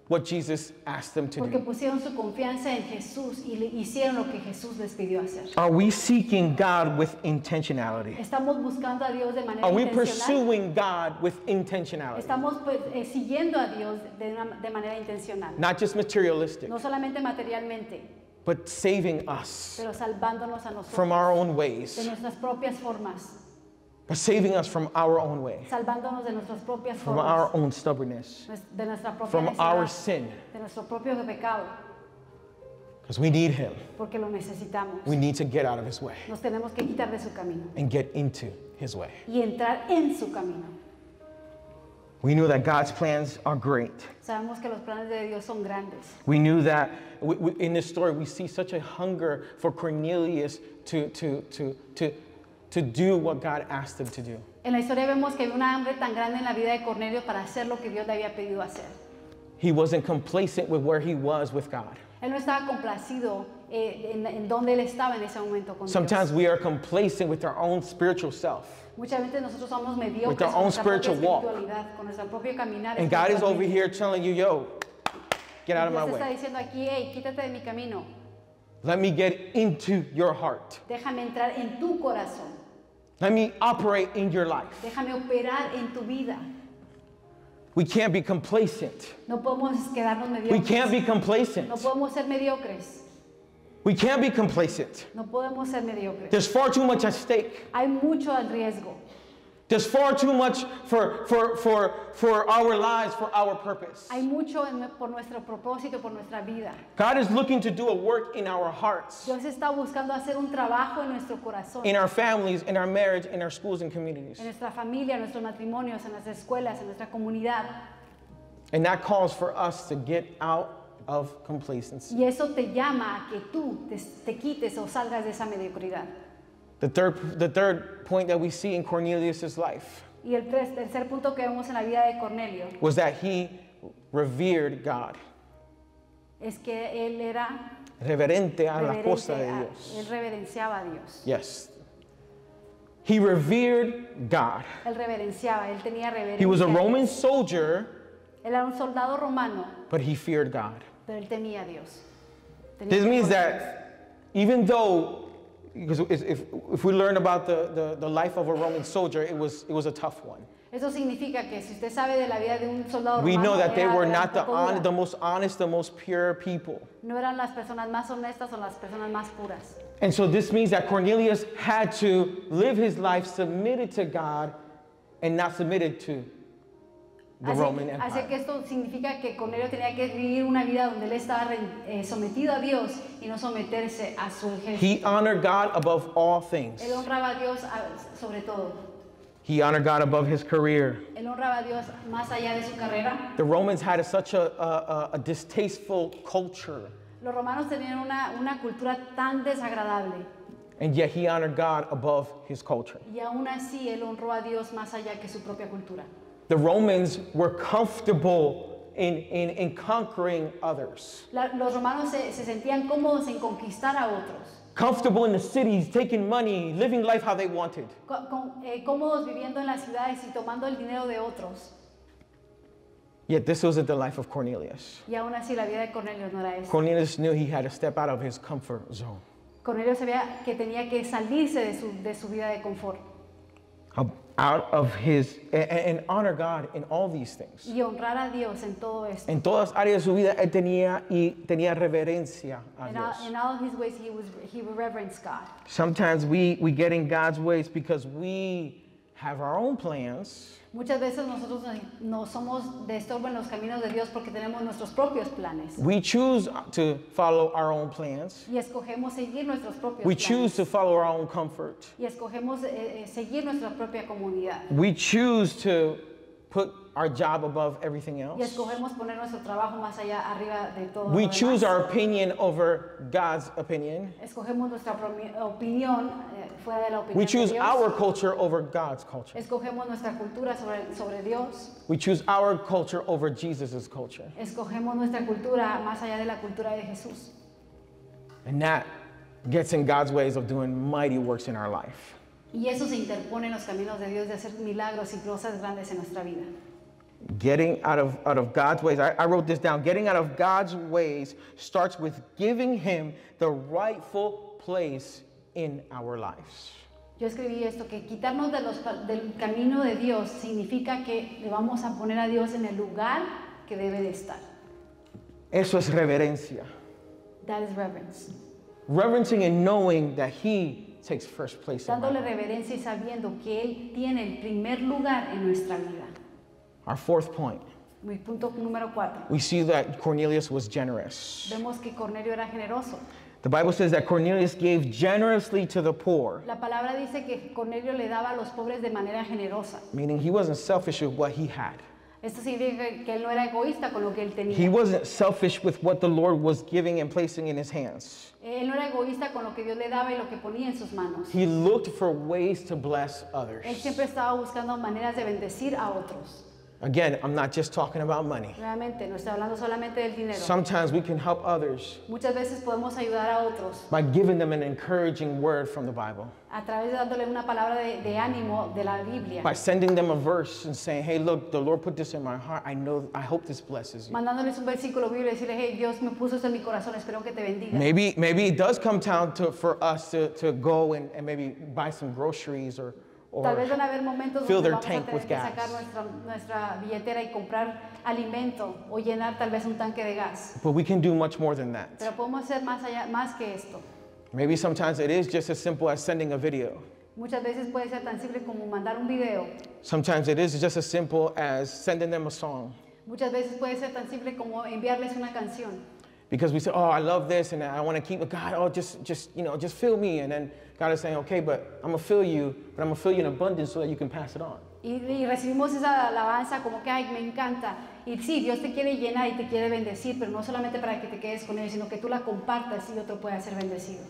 what Jesus asked them to Porque do. pusieron su confianza en Jesús y le hicieron lo que Jesús les pidió hacer. Are we seeking God with intentionality? Estamos buscando a Dios de manera Are we intencional. pursuing God with intentionality? Estamos siguiendo a Dios de manera intencional. Not just materialistic, No solamente materialmente, but saving us pero salvándonos a nosotros from our own de ways. nuestras propias formas, But saving us from our own way, salvándonos de nuestras propias from formas, our own stubbornness, de nuestra propia from our necedad, sin. de nuestro propio pecado, Because we need Him. porque lo necesitamos. We need to get out of His way Nos tenemos que quitar de su camino and get into His way. y entrar en su camino. We knew that God's plans are great. Sabemos que los planes de Dios son grandes. We knew that in this story, we see such a hunger for Cornelius to do what God asked him to do. En la historia vemos que hay una hambre tan grande en la vida de Cornelio para hacer lo que Dios le había pedido hacer. He wasn't complacent with where he was with God. Él no estaba complacido en donde él estaba en ese momento con Sometimes Dios. we are complacent with our own spiritual self. Muchas veces nosotros somos With mediocres our con own nuestra propia spiritual walk. espiritualidad, con nuestro propio caminar. And God is over espiritualmente. here telling you, yo, get out of my Dios está way. diciendo aquí, hey, quítate de mi camino. Let me get into your heart. Déjame entrar en tu corazón. Let me operate in your life. Déjame operar en tu vida. We can't be complacent. No podemos quedarnos We can't mediocres. be complacent. No podemos ser mediocres. We can't be complacent. No podemos ser mediocres. There's far too much at stake. Hay mucho al riesgo. There's far too much for our lives, for our purpose. Hay mucho por nuestro propósito, por nuestra vida. God is looking to do a work in our hearts, Dios está buscando hacer un trabajo en nuestro corazón, in our families, in our marriage, in our schools and communities. en nuestra familia, en nuestros matrimonios, en nuestras escuelas, en nuestra comunidad. And that calls for us to get out of complacency. Y eso te llama a que tú te quites o salgas de esa mediocridad. The third point that we see in Cornelius' life Y el tercer punto que vemos en la vida de Cornelio was that he revered God. es que él era Reverente a la reverente, cosa de él Dios. reverenciaba a Dios. Yes. He revered God. Él reverenciaba, él tenía reverencia. He was a a Dios. Roman soldier, Él era un soldado romano, but he feared God. pero él temía a Dios. Tenía This temor means a Dios. that even though, because if we learn about the life of a Roman soldier, it was a tough one. Eso significa que si usted sabe de la vida de un soldado We romano, know that they era were un not poco dura. the most honest, the most pure people. No eran las personas más honestas o las personas más puras. And so this means that Cornelius had to live his life submitted to God and not submitted to the Roman Así que Empire. esto significa que Cornelio tenía que vivir una vida donde él estaba sometido a Dios y no someterse a su ejército. He honored God above all things. Él honraba a Dios sobre todo. He honored God above his career. Él honraba a Dios más allá de su carrera. The Romans had such a distasteful culture, Los romanos tenían una cultura tan desagradable and yet he honored God above his culture. y aún así él honró a Dios más allá que su propia cultura. The Romans were comfortable in conquering others, Los romanos se sentían cómodos en conquistar a otros, comfortable in the cities, taking money, living life how they wanted. cómodos viviendo en las ciudades y tomando el dinero de otros. Yet this wasn't the life of Cornelius. Y aún así la vida de Cornelio no era eso. Cornelius knew he had to step out of his comfort zone. Cornelio sabía que tenía que salirse de su vida de confort Out of his, and honor God in all these things. y honrar a Dios en todo esto. En todas las áreas de su vida, él tenía reverencia a Dios. In all his ways, he reverenced God. Sometimes we get in God's ways because we have our own plans. Muchas veces nosotros no somos de estorbo en los caminos de Dios porque tenemos nuestros propios planes. We choose to follow our own plans. Y escogemos seguir nuestros propios We planes. choose to follow our own comfort. Y escogemos seguir nuestra propia comunidad. We choose to put our job above everything Y else. escogemos poner nuestro trabajo más allá, arriba de todo We lo choose demás. our opinion over God's opinion. Escogemos nuestra opinión fuera de la opinión We de choose Dios. our culture over God's culture. Escogemos nuestra cultura sobre Dios. We choose our culture over Jesus' culture. Escogemos nuestra cultura más allá de la cultura de Jesús. And that gets in God's ways of doing mighty works in our life. Y eso se interpone en los caminos de Dios de hacer milagros y cosas grandes en nuestra vida. Getting out of God's ways, I wrote this down. Getting out of God's ways starts with giving him the rightful place in our lives. Yo escribí esto, que quitarnos del camino de Dios significa que le vamos a poner a Dios en el lugar que debe de estar. Eso es reverencia. That is reverence. Reverencing and knowing that he takes first place in my Dándole life. reverencia y sabiendo que Él tiene el primer lugar en nuestra vida. Our fourth point, Mi punto número 4. we see that Cornelius was generous. Vemos que Cornelio era generoso. The Bible says that Cornelius gave generously to the poor, La palabra dice que Cornelio le daba a los pobres de manera generosa. meaning he wasn't selfish with what he had. Esto significa que él no era egoísta con lo que él He tenía. wasn't selfish with what the Lord was giving and placing in his hands. Él no era egoísta con lo que Dios le daba y lo que ponía en sus manos. He looked for ways to bless others. Él siempre estaba buscando maneras de bendecir a otros. Again, I'm not just talking about money. Realmente, no está hablando solamente del dinero. Sometimes we can help others Muchas veces podemos ayudar a otros by giving them an encouraging word from the Bible, a través de dándole una palabra de ánimo de la Biblia. by sending them a verse and saying, hey, look, the Lord put this in my heart. I hope this blesses you. Mandándoles un versículo bíblico y decirle, hey, Dios me puso esto en mi corazón, espero que te bendiga. Maybe it does come down for us to go and maybe buy some groceries or Tal vez van a haber momentos fill donde their vamos a tank tener with que gas. sacar nuestra billetera y comprar alimento o llenar tal vez un tanque de gas. But we can do much more than that. Pero podemos hacer más que esto. Maybe sometimes it is just as simple as sending a video. Muchas veces puede ser tan simple como mandar un video. Sometimes it is just as simple as sending them a song. Muchas veces puede ser tan simple como enviarles una canción. Because we say, oh, I love this and I want to keep it. God, oh, just fill me. And then God is saying, okay, but I'm going to fill you, but I'm going to fill you in abundance so that you can pass it on. Y recibimos esa alabanza como que, ay, me encanta. Y sí, Dios te quiere llenar y te quiere bendecir, pero no solamente para que te quedes con él, sino que tú la compartas y otro pueda ser bendecido.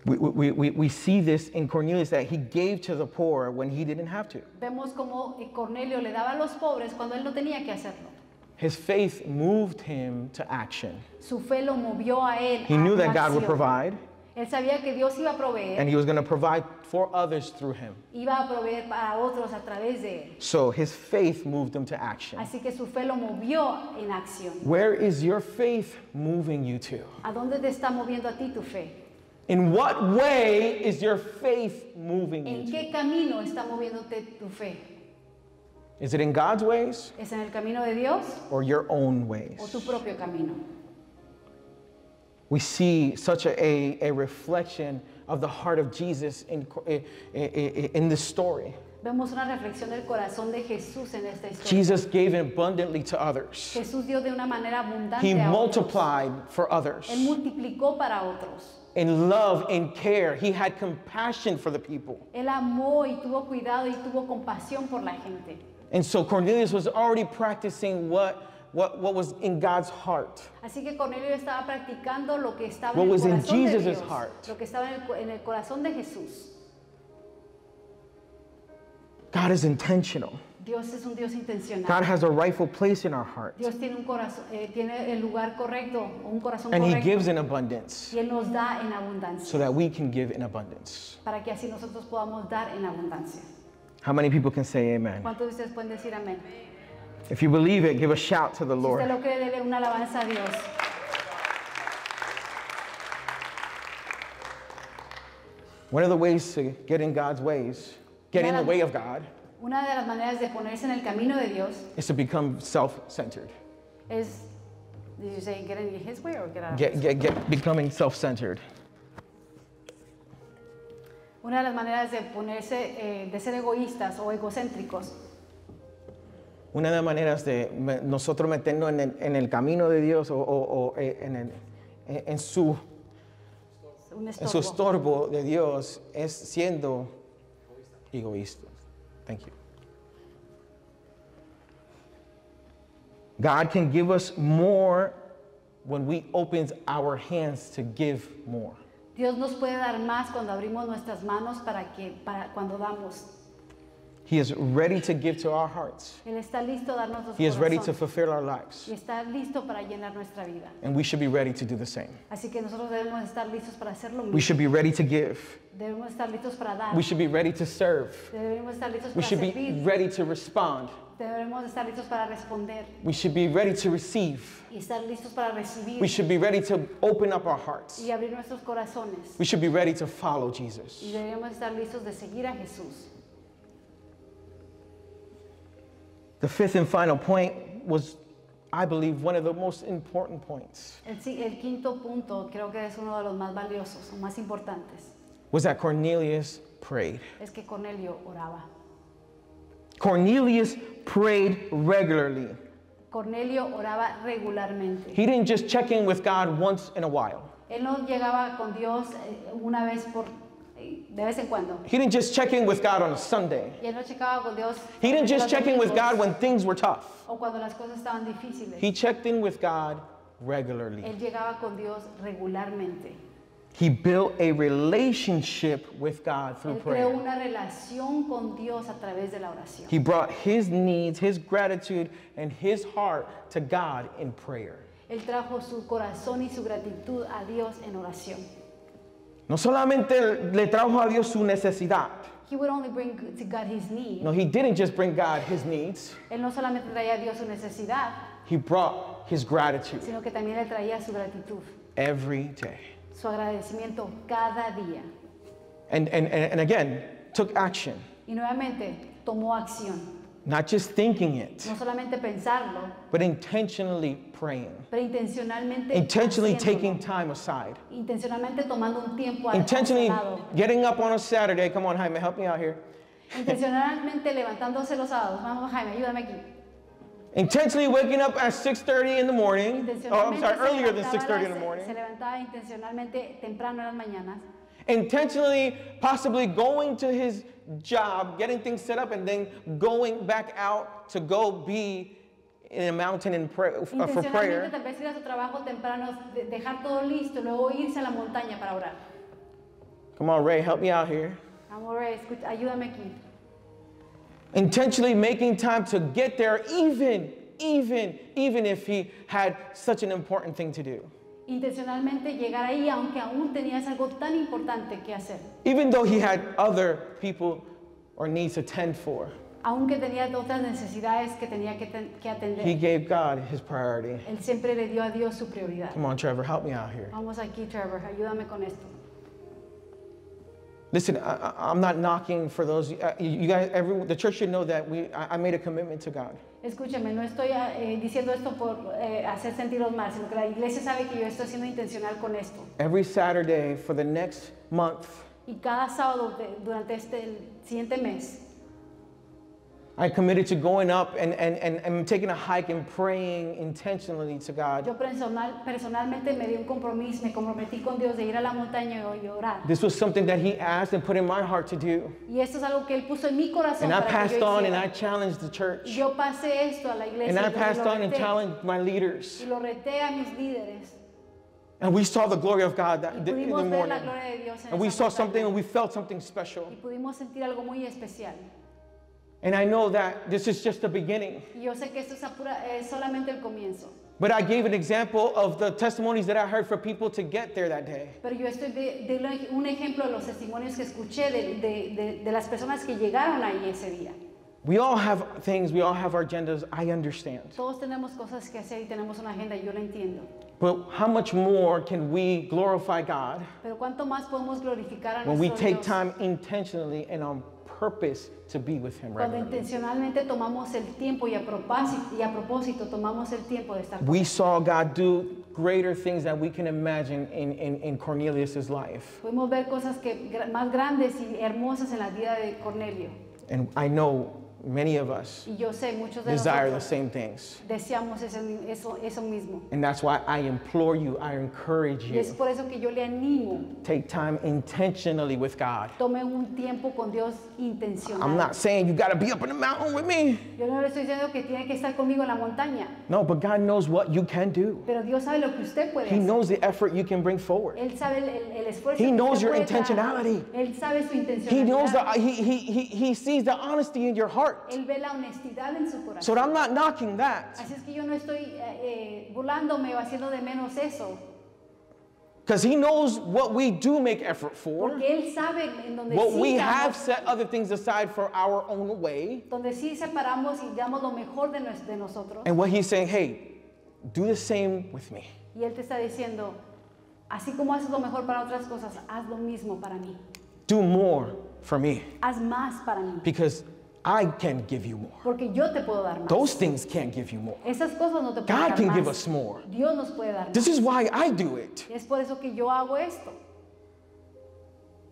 We see this in Cornelius that he gave to the poor when he didn't have to. Vemos como Cornelio le daba a los pobres cuando él no tenía que hacerlo. His faith moved him to action. Su fe lo movió a él. He a knew una that God would acción. provide Él sabía que Dios iba a proveer, and he was going to provide for others through him. iba a proveer para otros a través de él. So his faith moved him to action. Así que su fe lo movió en acción. Where is your faith moving you to? ¿A dónde te está moviendo a ti tu fe? In what way is your faith moving ¿En you to? qué camino está moviéndote tu fe? Is it in God's ways ¿Es en el camino de Dios or your own ways? o tu propio camino? We see such a reflection of the heart of Jesus in this story. Vemos una reflexión del corazón de Jesús en esta historia. Jesus gave abundantly to others. Jesús dio de una manera abundante He a otros. multiplied for others. Él multiplicó para otros. In love, in care, he had compassion for the people. Él amó y tuvo cuidado y tuvo compasión por la gente. And so Cornelius was already practicing what was in God's heart. Así que Cornelio estaba practicando lo que estaba What en el was in corazón de Jesus' Dios, heart. lo que estaba en el corazón de Jesús. God is intentional. Dios es un Dios intencional. God has a rightful place in our heart. Dios tiene un corazón, tiene el lugar correcto, un corazón And he correcto. gives in abundance Y él nos da en abundancia, so that we can give in abundance. para que así nosotros podamos dar en abundancia. How many people can say amen? ¿Cuántos de ustedes pueden decir amén? If you believe it, give a shout to the Si usted Lord. lo cree, dele una alabanza a Dios. One of the ways to get in God's ways, get in the way of God, Una de las maneras de ponerse en el camino de Dios is to become self-centered. es, did you say get in his way or get out of his way? Becoming self-centered. Una de las maneras de ponerse, de ser egoístas o egocéntricos, Una de las maneras de nosotros meternos en el camino de Dios o en su un su estorbo. estorbo de Dios es siendo egoístas. Thank you. God can give us more when we open our hands to give more. Dios nos puede dar más cuando abrimos nuestras manos para cuando damos. He is ready to give to our hearts. Él está listo a darnos los He is ready to corazones fulfill our lives. y está listo para llenar nuestra vida. And we should be ready to do the same. Así que nosotros debemos estar listos para hacer lo We mismo. should be ready to give. Debemos estar listos para dar. We should be ready to serve. Debemos estar listos We para should be servir. ready to respond. Debemos estar listos para responder We should be ready to receive. y estar listos para recibir We should be ready to open up our hearts. y abrir nuestros corazones. We should be ready to follow Y Jesus. debemos estar listos de seguir a Jesús. The fifth and final point was, I believe, one of the most important points, El quinto punto creo que es uno de los más valiosos o más importantes. was that Cornelius prayed. Es que Cornelio oraba. Cornelius prayed regularly. Cornelio oraba regularmente. He didn't just check in with God once in a while. Él no llegaba con Dios una vez de vez en cuando. He didn't just check in with God on a Sunday. Y él no checaba con Dios. He didn't just los check in with domingos God when things were tough. o cuando las cosas estaban difíciles. He checked in with God regularly. Él llegaba con Dios regularmente. He built a relationship with God through Él creó prayer. una relación con Dios a través de la oración. He brought his needs, his gratitude, and his heart to God in prayer. Él trajo su corazón y su gratitud a Dios en oración. No solamente le trajo a Dios su necesidad. He would only bring to God his need. No, he didn't just bring God his needs. Él no solamente traía a Dios su necesidad, He brought his gratitude sino que también le traía su gratitud, every day. su agradecimiento cada día. And again, took action. Y nuevamente tomó acción. Not just thinking it, No solamente pensarlo, but intentionally praying. pero intencionalmente Intentionally haciéndolo. taking time aside. Intencionalmente tomando un tiempo Intentionally al lado. getting up on a Saturday. Come on, Jaime, help me out here. Intencionalmente levantándose los sábados. Vamos, Jaime, ayúdame aquí. Intentionally waking up at 6:30 in the morning. Oh, I'm sorry, Intencionalmente earlier than se 6:30 in the levantaba morning. se levantaba intencionalmente temprano en las mañanas. Intentionally, possibly going to his job, getting things set up, and then going back out to go be in a mountain in for Intencionalmente prayer. tal vez ir a su trabajo temprano, dejar todo listo, luego irse a la montaña para orar. Come on, Ray, help me out here. Amor, ayúdame aquí. Intentionally making time to get there, even if he had such an important thing to do. Intencionalmente llegar ahí, aunque aún tenías algo tan importante que hacer. Even though he had other people or needs to tend for, Aunque tenía otras necesidades que tenía que he atender. gave God his priority. Él siempre le dio a Dios su prioridad. Come on, Trevor, help me out here. Vamos aquí, Trevor, ayúdame con esto. Listen, I'm not knocking for those. You guys, the church should know that I made a commitment to God. Escúchame, no estoy diciendo esto por hacer sentirlos mal, sino que la iglesia sabe que yo estoy siendo intencional con esto. Every Saturday for the next month, Y cada sábado durante el siguiente mes, I committed to going up and taking a hike and praying intentionally to God. yo personalmente me di un compromiso, me comprometí con Dios de ir a la montaña y orar. This was something that he asked and put in my heart to do. Y esto es algo que Él puso en mi corazón And I para que passed yo on and I hiciera. challenged the Y church. yo pasé esto a la iglesia And I y passed lo on and reté, challenged my leaders. y lo reté a mis líderes. And we saw the glory of God Y in the pudimos ver la morning. gloria de Dios en And we esa saw montaña. something and we felt something special. Y pudimos sentir algo muy especial. And I know that this is just the beginning. Y yo sé que esto es solamente el comienzo. But I gave an example of the testimonies that I heard for people to get there that day. Pero yo estoy un ejemplo de los testimonios que escuché de las personas que llegaron ahí ese día. We all have things, we all have our agendas, I understand. Todos tenemos cosas que hacer y tenemos una agenda y yo lo entiendo. But how much more can we glorify God Pero cuánto más podemos glorificar a when we nuestro take Dios time intentionally and on purpose to be with Him cuando regularly? intencionalmente tomamos el tiempo y a propósito tomamos el tiempo de estar con We Él. saw God do greater things than we can imagine in Cornelius' life. Pudimos ver cosas más grandes y hermosas en la vida de Cornelio. And I know many of us Y yo sé, muchos de desire the nosotros same things. deseamos eso mismo. And that's why I implore you, I encourage Y es you, por eso que yo le animo, take time intentionally with God. tome un tiempo con Dios intencional. I'm not saying you got to be up in the mountain with me. Yo no le estoy diciendo que tiene que estar conmigo en la montaña, No, but God knows what you can do. pero Dios sabe lo que usted puede He hacer. knows the effort you can bring forward. Él sabe el esfuerzo He que knows usted your puede dar. intentionality. Él sabe su He knows intencionalidad. that he sees the honesty in your heart. Él ve la honestidad en su corazón. So I'm not knocking that. Así es que yo no estoy burlándome o haciendo de menos eso, Because He knows what we do make effort for. porque Él sabe en donde What sí we have damos, set other things aside for our own way. donde sí separamos y damos lo mejor de nosotros. And what He's saying, hey, do the same with me. Y Él te está diciendo, así como haces lo mejor para otras cosas, haz lo mismo para mí. Do more for me. Haz más para mí, Because I can give you more. porque yo te puedo dar más. Those things can't give you more. Esas cosas no te pueden God dar can más. give us more. Dios nos puede dar más. This is why I do it. Y es por eso que yo hago esto.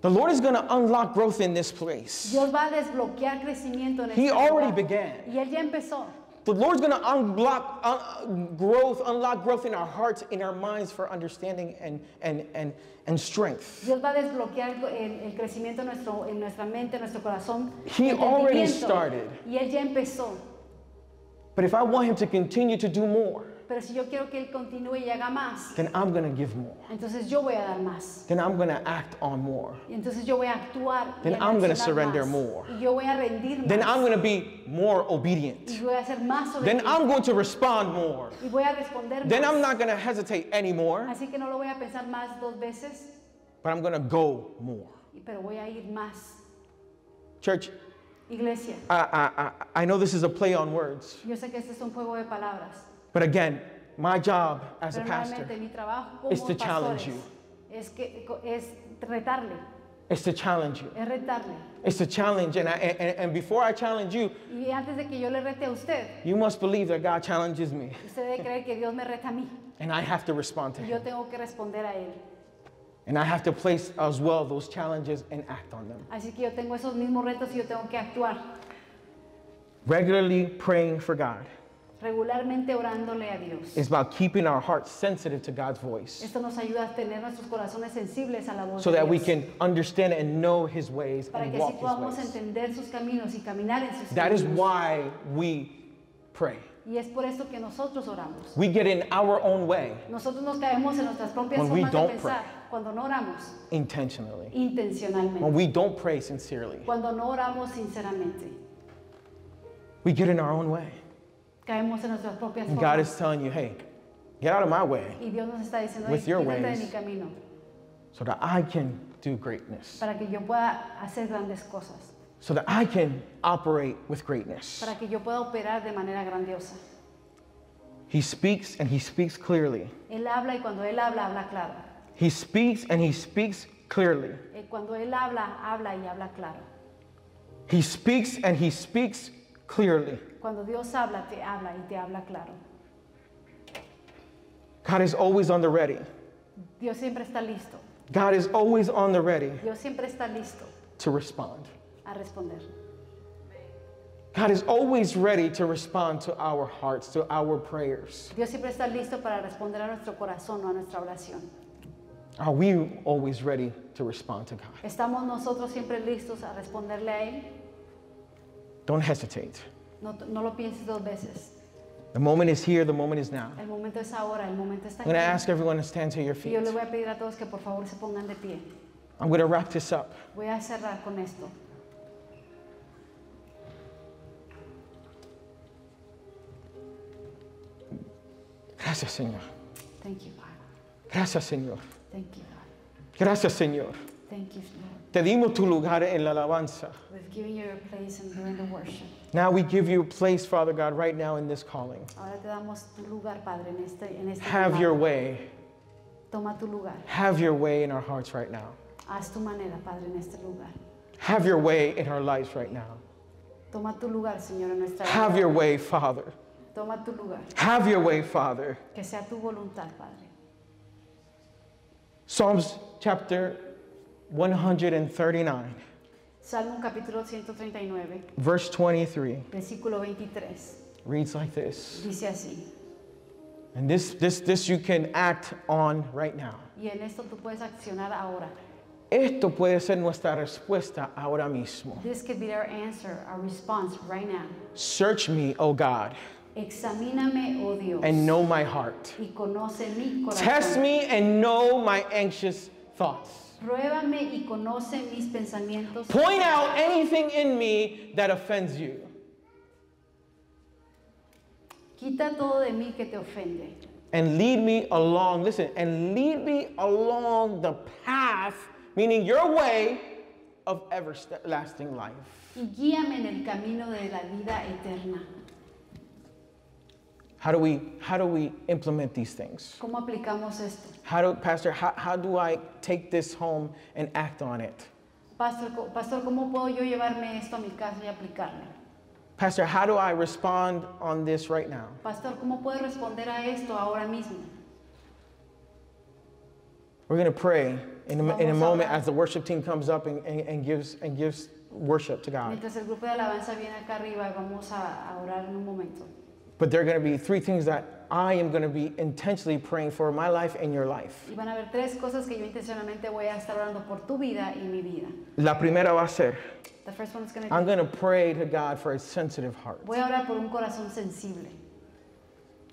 The Lord is going to unlock growth in this place. Dios va a desbloquear crecimiento en He este already lugar. began. Y Él ya empezó. The Lord's going to unlock growth in our hearts, in our minds for understanding and strength. Dios va a desbloquear el crecimiento en nuestra mente, en nuestro corazón. He already started. Y Él ya empezó. But if I want Him to continue to do more, Pero si yo quiero que Él continúe y haga más, then I'm going to give more. entonces yo voy a dar más. Then I'm going to act on more. Y entonces yo voy a actuar. Y Then a I'm gonna reaccionar surrender más. more. Y yo voy a rendir Then más. I'm going to be more Y obedient. voy a ser más Then obediente. I'm going to respond more. Y voy a responder Then más. I'm not going to hesitate anymore, Así que no lo voy a pensar más dos veces, but I'm going to go more. pero voy a ir más. Church, Iglesia, I know this is a play on words, yo sé que este es un juego de palabras, but again, my job as a pero pastor realmente mi trabajo como is to challenge pastores you. es retarle, is to challenge you. es retarle. It's to challenge, and before I challenge you, Y antes de que yo le rete a usted, you must believe that God challenges me, usted debe creer que Dios me reta a mí and I have to respond to y Him. yo tengo que responder a Él. And I have to place as well those challenges and act on them. Así que yo tengo esos mismos retos y yo tengo que actuar. Regularly praying for God Regularmente orándole a Dios. is about keeping our hearts sensitive to God's voice Esto nos ayuda a tener nuestros corazones sensibles a la voz so de that we Dios. can understand and know His ways Para and que así walk His podamos ways. entender sus caminos y caminar en sus That is caminos. why we pray. Y es por esto que nosotros oramos. We get in our own way Nosotros nos caemos en nuestras propias When we formas de don't pensar cuando no oramos intentionally, intencionalmente, when we don't pray sincerely. cuando no oramos sinceramente. We get in our own way. Caemos en nuestras propias And God formas. is telling you, hey, get out of my way Y Dios nos está diciendo, with your quítate de ways. mi camino so that I can do greatness, para que yo pueda hacer grandes cosas, so that I can operate with greatness. para que yo pueda operar de manera grandiosa. He speaks and He speaks clearly. Él habla y cuando Él habla, habla claro. He speaks and He speaks clearly. Cuando Él habla, habla y habla claro. He speaks and He speaks clearly. Cuando Dios habla y te habla claro. God is always on the ready. Dios siempre está listo. God is always on the ready Dios siempre está listo to respond. a responder. God is always ready to respond to our hearts, to our prayers. Dios siempre está listo para responder a nuestro corazón o a nuestra oración. Are we always ready to respond to God? ¿Estamos nosotros siempre listos a responderle a Él? Don't hesitate. No lo pienses dos veces. The moment is here, the moment is now. El momento es ahora, el momento está I'm going to aquí. ask everyone to stand to your Y feet. yo le voy a pedir a todos que por favor se pongan de pie. I'm going to wrap this up. Voy a cerrar con esto. Gracias, Señor. Thank you, God. Gracias, Señor. Thank you, God. Gracias, Señor. Thank you, Lord. Te dimos tu lugar en la alabanza. We've given you your place and during the worship. Now we give you a place, Father God, right now in this calling. Ahora te damos tu lugar, Padre, en este Have llamado. your way. Toma tu lugar. Have your way in our hearts right now. Haz tu manera, Padre, en este lugar. Have your way in our lives right now. Toma tu lugar, Señor, en nuestra Have vida. your way, Father. Toma tu lugar. Have your way, Father. Que sea tu voluntad, Padre. Psalms chapter 139, Salmo capítulo 139, verse 23 versículo 23. reads like this. Dice así. And this you can act on right now. Y en esto tú puedes accionar ahora. Esto puede ser nuestra respuesta ahora mismo. This could be our answer, our response right now. Search me, O God, Examíname, oh Dios, and know my heart. y conoce mi corazón. Test me and know my anxious thoughts. Pruébame y conoce mis pensamientos. Point out anything in me that offends you. Quita todo de mí que te ofende. And lead me along, listen, and lead me along the path, meaning your way of everlasting life. Y guíame en el camino de la vida eterna. How do we implement these things? ¿Cómo aplicamos esto? Pastor, how do I take this home and act on it? Pastor, ¿cómo puedo yo llevarme esto a mi casa y aplicarlo? Pastor, how do I respond on this right now? Pastor, ¿cómo puedo responder a esto ahora mismo? We're going to pray in a Vamos a moment orar. as the worship team comes up and gives worship to God. Mientras el grupo de alabanza viene acá arriba, vamos a orar en un momento. But there are going to be three things that I am going to be intentionally praying for my life and your life. Y van a haber tres cosas que yo intencionalmente voy a estar orando por tu vida y mi vida. La primera va a ser, The first one is going to I'm be, going to pray to God for a sensitive heart. voy a orar por un corazón sensible.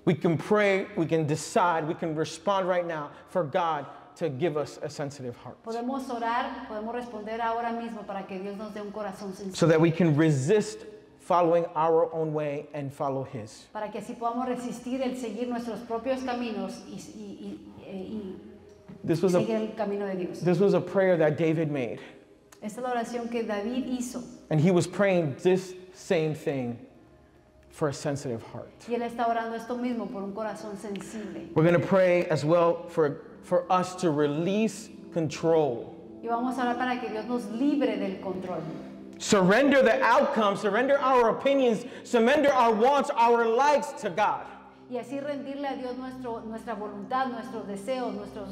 We can pray, we can decide, we can respond right now for God to give us a sensitive heart. Podemos orar, podemos responder ahora mismo para que Dios nos dé un corazón sensible. So that we can resist following our own way and follow His. Para que así podamos resistir el seguir nuestros propios caminos y This was seguir a el camino de Dios. this was a prayer that David made, Esta es la oración que David hizo. and he was praying this same thing for a sensitive heart. Y él está orando esto mismo por un corazón sensible. We're going to pray as well for us to release control. Y vamos a orar para que Dios nos libre del control. Surrender the outcome, surrender our opinions, surrender our wants, our likes to God. Y así rendirle a Dios nuestra voluntad, nuestros deseos, nuestro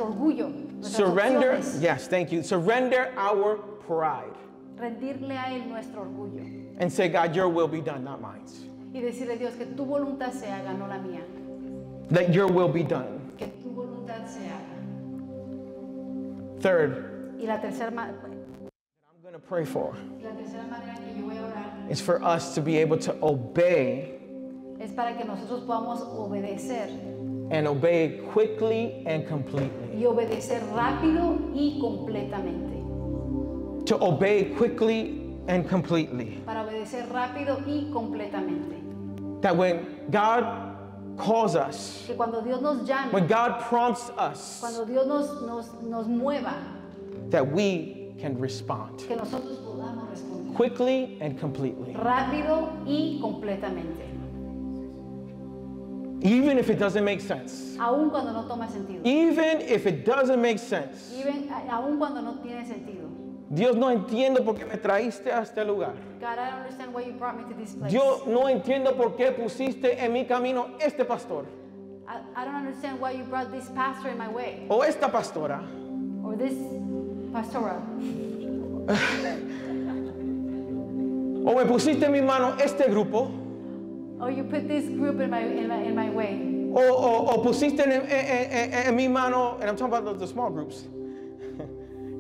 orgullo, nuestras Surrender, opciones. yes, thank you. Surrender our pride Rendirle a Él nuestro orgullo. and say, God, your will be done, not mine. Y decirle a Dios que tu voluntad se haga, no la mía. Let your will be done. Que tu voluntad se haga. Third, Y la tercera I'm going to pray for manera que yo voy a orar is for us to be able to obey es para que nosotros podamos obedecer and obey quickly and completely. y obedecer rápido y completamente. To obey quickly and completely. Para obedecer rápido y completamente. That when God calls us, Que cuando Dios nos llame, when God prompts us, cuando Dios nos mueva, that we can respond que nosotros podamos responder quickly and completely. rápido y completamente. Even if it doesn't make sense. Aun cuando no toma sentido. Even if it doesn't make sense. Aun cuando no tiene sentido. Dios, no entiendo por qué me traíste a este lugar. God, I don't understand why you brought me to this place. Dios, no entiendo por qué pusiste en mi camino este pastor I don't understand why you brought this pastor in my way. o esta pastora. Or this pastoral. O me pusiste en mi mano este grupo. Or you put this group in my way. O pusiste en mi mano, and I'm talking about the small groups.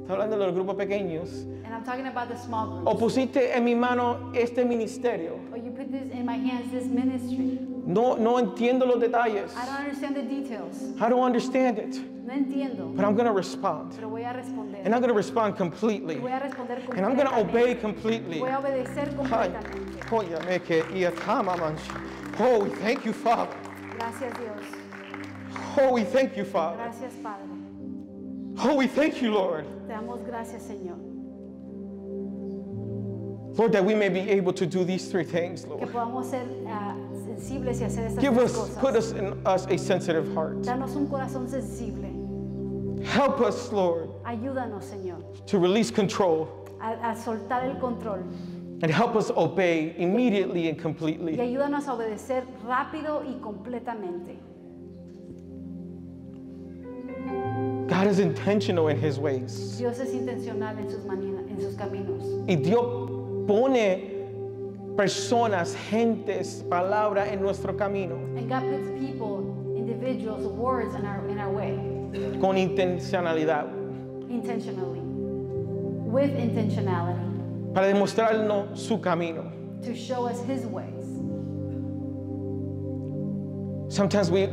Estoy hablando de los grupos pequeños. And I'm talking about the small groups. O pusiste en mi mano este ministerio. Or you put this in my hands, this ministry. No entiendo los detalles. I don't understand the details. I don't understand it. No entiendo. But I'm going to respond. Pero voy a responder. And I'm going to respond completely. Voy a responder completamente. And I'm going to obey completely. Voy a obedecer Ay, completamente. óyame que y acá, manch. Oh, we thank you, Father. Gracias, Dios. Oh, we thank you, Father. Gracias, Padre. Oh, we thank you, Lord. Te damos gracias, Señor, Lord, that we may be able to do these three things, que Lord. podamos ser sensibles y hacer estas Give tres us, put cosas. us in us a sensitive heart. Danos un corazón sensible. Help us, Lord, Ayúdanos, Señor, to release control a soltar el control and help us obey immediately and y completely. ayúdanos a obedecer rápido y completamente. God is intentional in his ways. Dios es intencional en sus caminos. Y Dios pone personas, gentes, palabras en nuestro camino And God puts people, individuals, words in our way, con intencionalidad intentionally, with intentionality, para demostrarnos su camino. to show us His ways. Sometimes we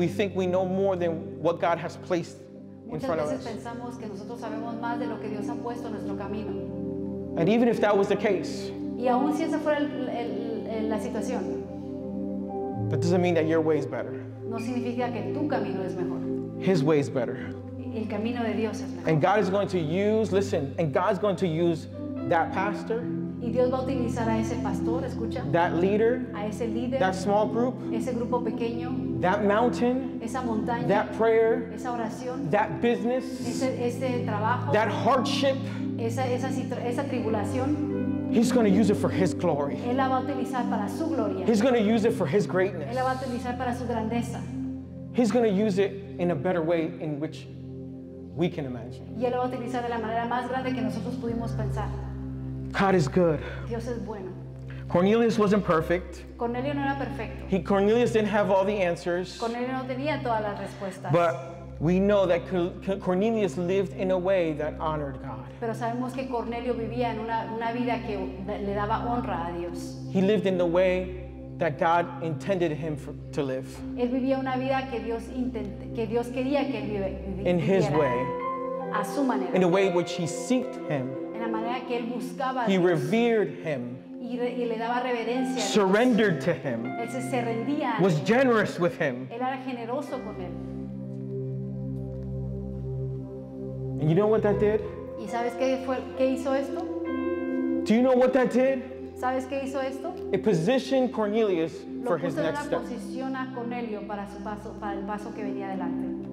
think we know more than what God has placed in Muchas front of veces us. pensamos que nosotros sabemos más de lo que Dios ha puesto en nuestro camino. And even if that was the case, Y aun si esa fuera la situación, that doesn't mean that your way is better. no significa que tu camino es mejor. His way is better. El camino de Dios es mejor. And God is going to use, listen, and God's going to use that pastor, Y Dios va a utilizar a ese pastor, escucha, that leader, a ese líder, that small group, ese grupo pequeño, that mountain, esa montaña, that prayer, esa oración, that business, ese trabajo, that hardship. esa tribulación. He's going to use it for His glory. Él la va a utilizar para su gloria. He's going to use it for His Él greatness. la va a utilizar para su grandeza. He's going to use it in a better way in which we can imagine. Y Él la va a utilizar de la manera más grande que nosotros pudimos pensar. God is good. Dios es bueno. Cornelius wasn't perfect. Cornelio no era perfecto. Cornelius didn't have all the answers. Cornelio no tenía todas las respuestas. But we know that Cornelius lived in a way that honored God. Pero sabemos que Cornelio vivía en una vida que le daba honra a Dios. He lived in the way that God intended him to live. Él vivía una vida que Dios quería que él viviera. In His way. A su manera. In a way which He sought Him. En la manera que él buscaba a He Dios. revered Him. Y le daba reverencia a Dios. Surrendered to Him. Él se rendía a Was él. generous with Him. Él era generoso con él. And you know what that did? ¿Y sabes qué hizo esto? Do you know what that did? ¿Sabes qué hizo esto? It positioned Cornelius Lo for his puso en next una step. posición a Cornelio para el paso que venía adelante.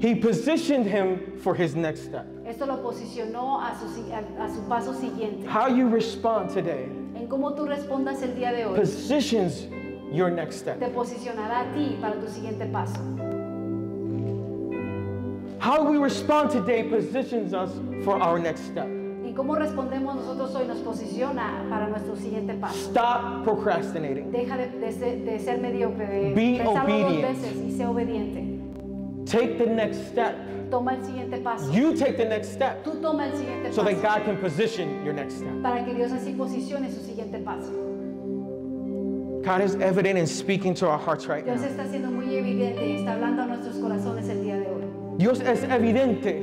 He positioned him for his next step. Esto lo posicionó a su paso siguiente. How you respond today En cómo tú respondas el día de hoy, positions your next step. te posicionará a ti para tu siguiente paso. How we respond today positions us for our next step. Y cómo respondemos nosotros hoy nos posiciona para nuestro siguiente paso. Stop procrastinating. Deja de ser mediocre, de Be pensarlo dos obedient. veces y sé obediente. Take the next step. Toma el siguiente paso. You take the next step Tú toma el siguiente so that paso God can position your next step. para que Dios así posicione su siguiente paso. God is evident in speaking to our hearts right Dios now. está siendo muy evidente y está hablando a nuestros corazones el día de hoy. Dios es evidente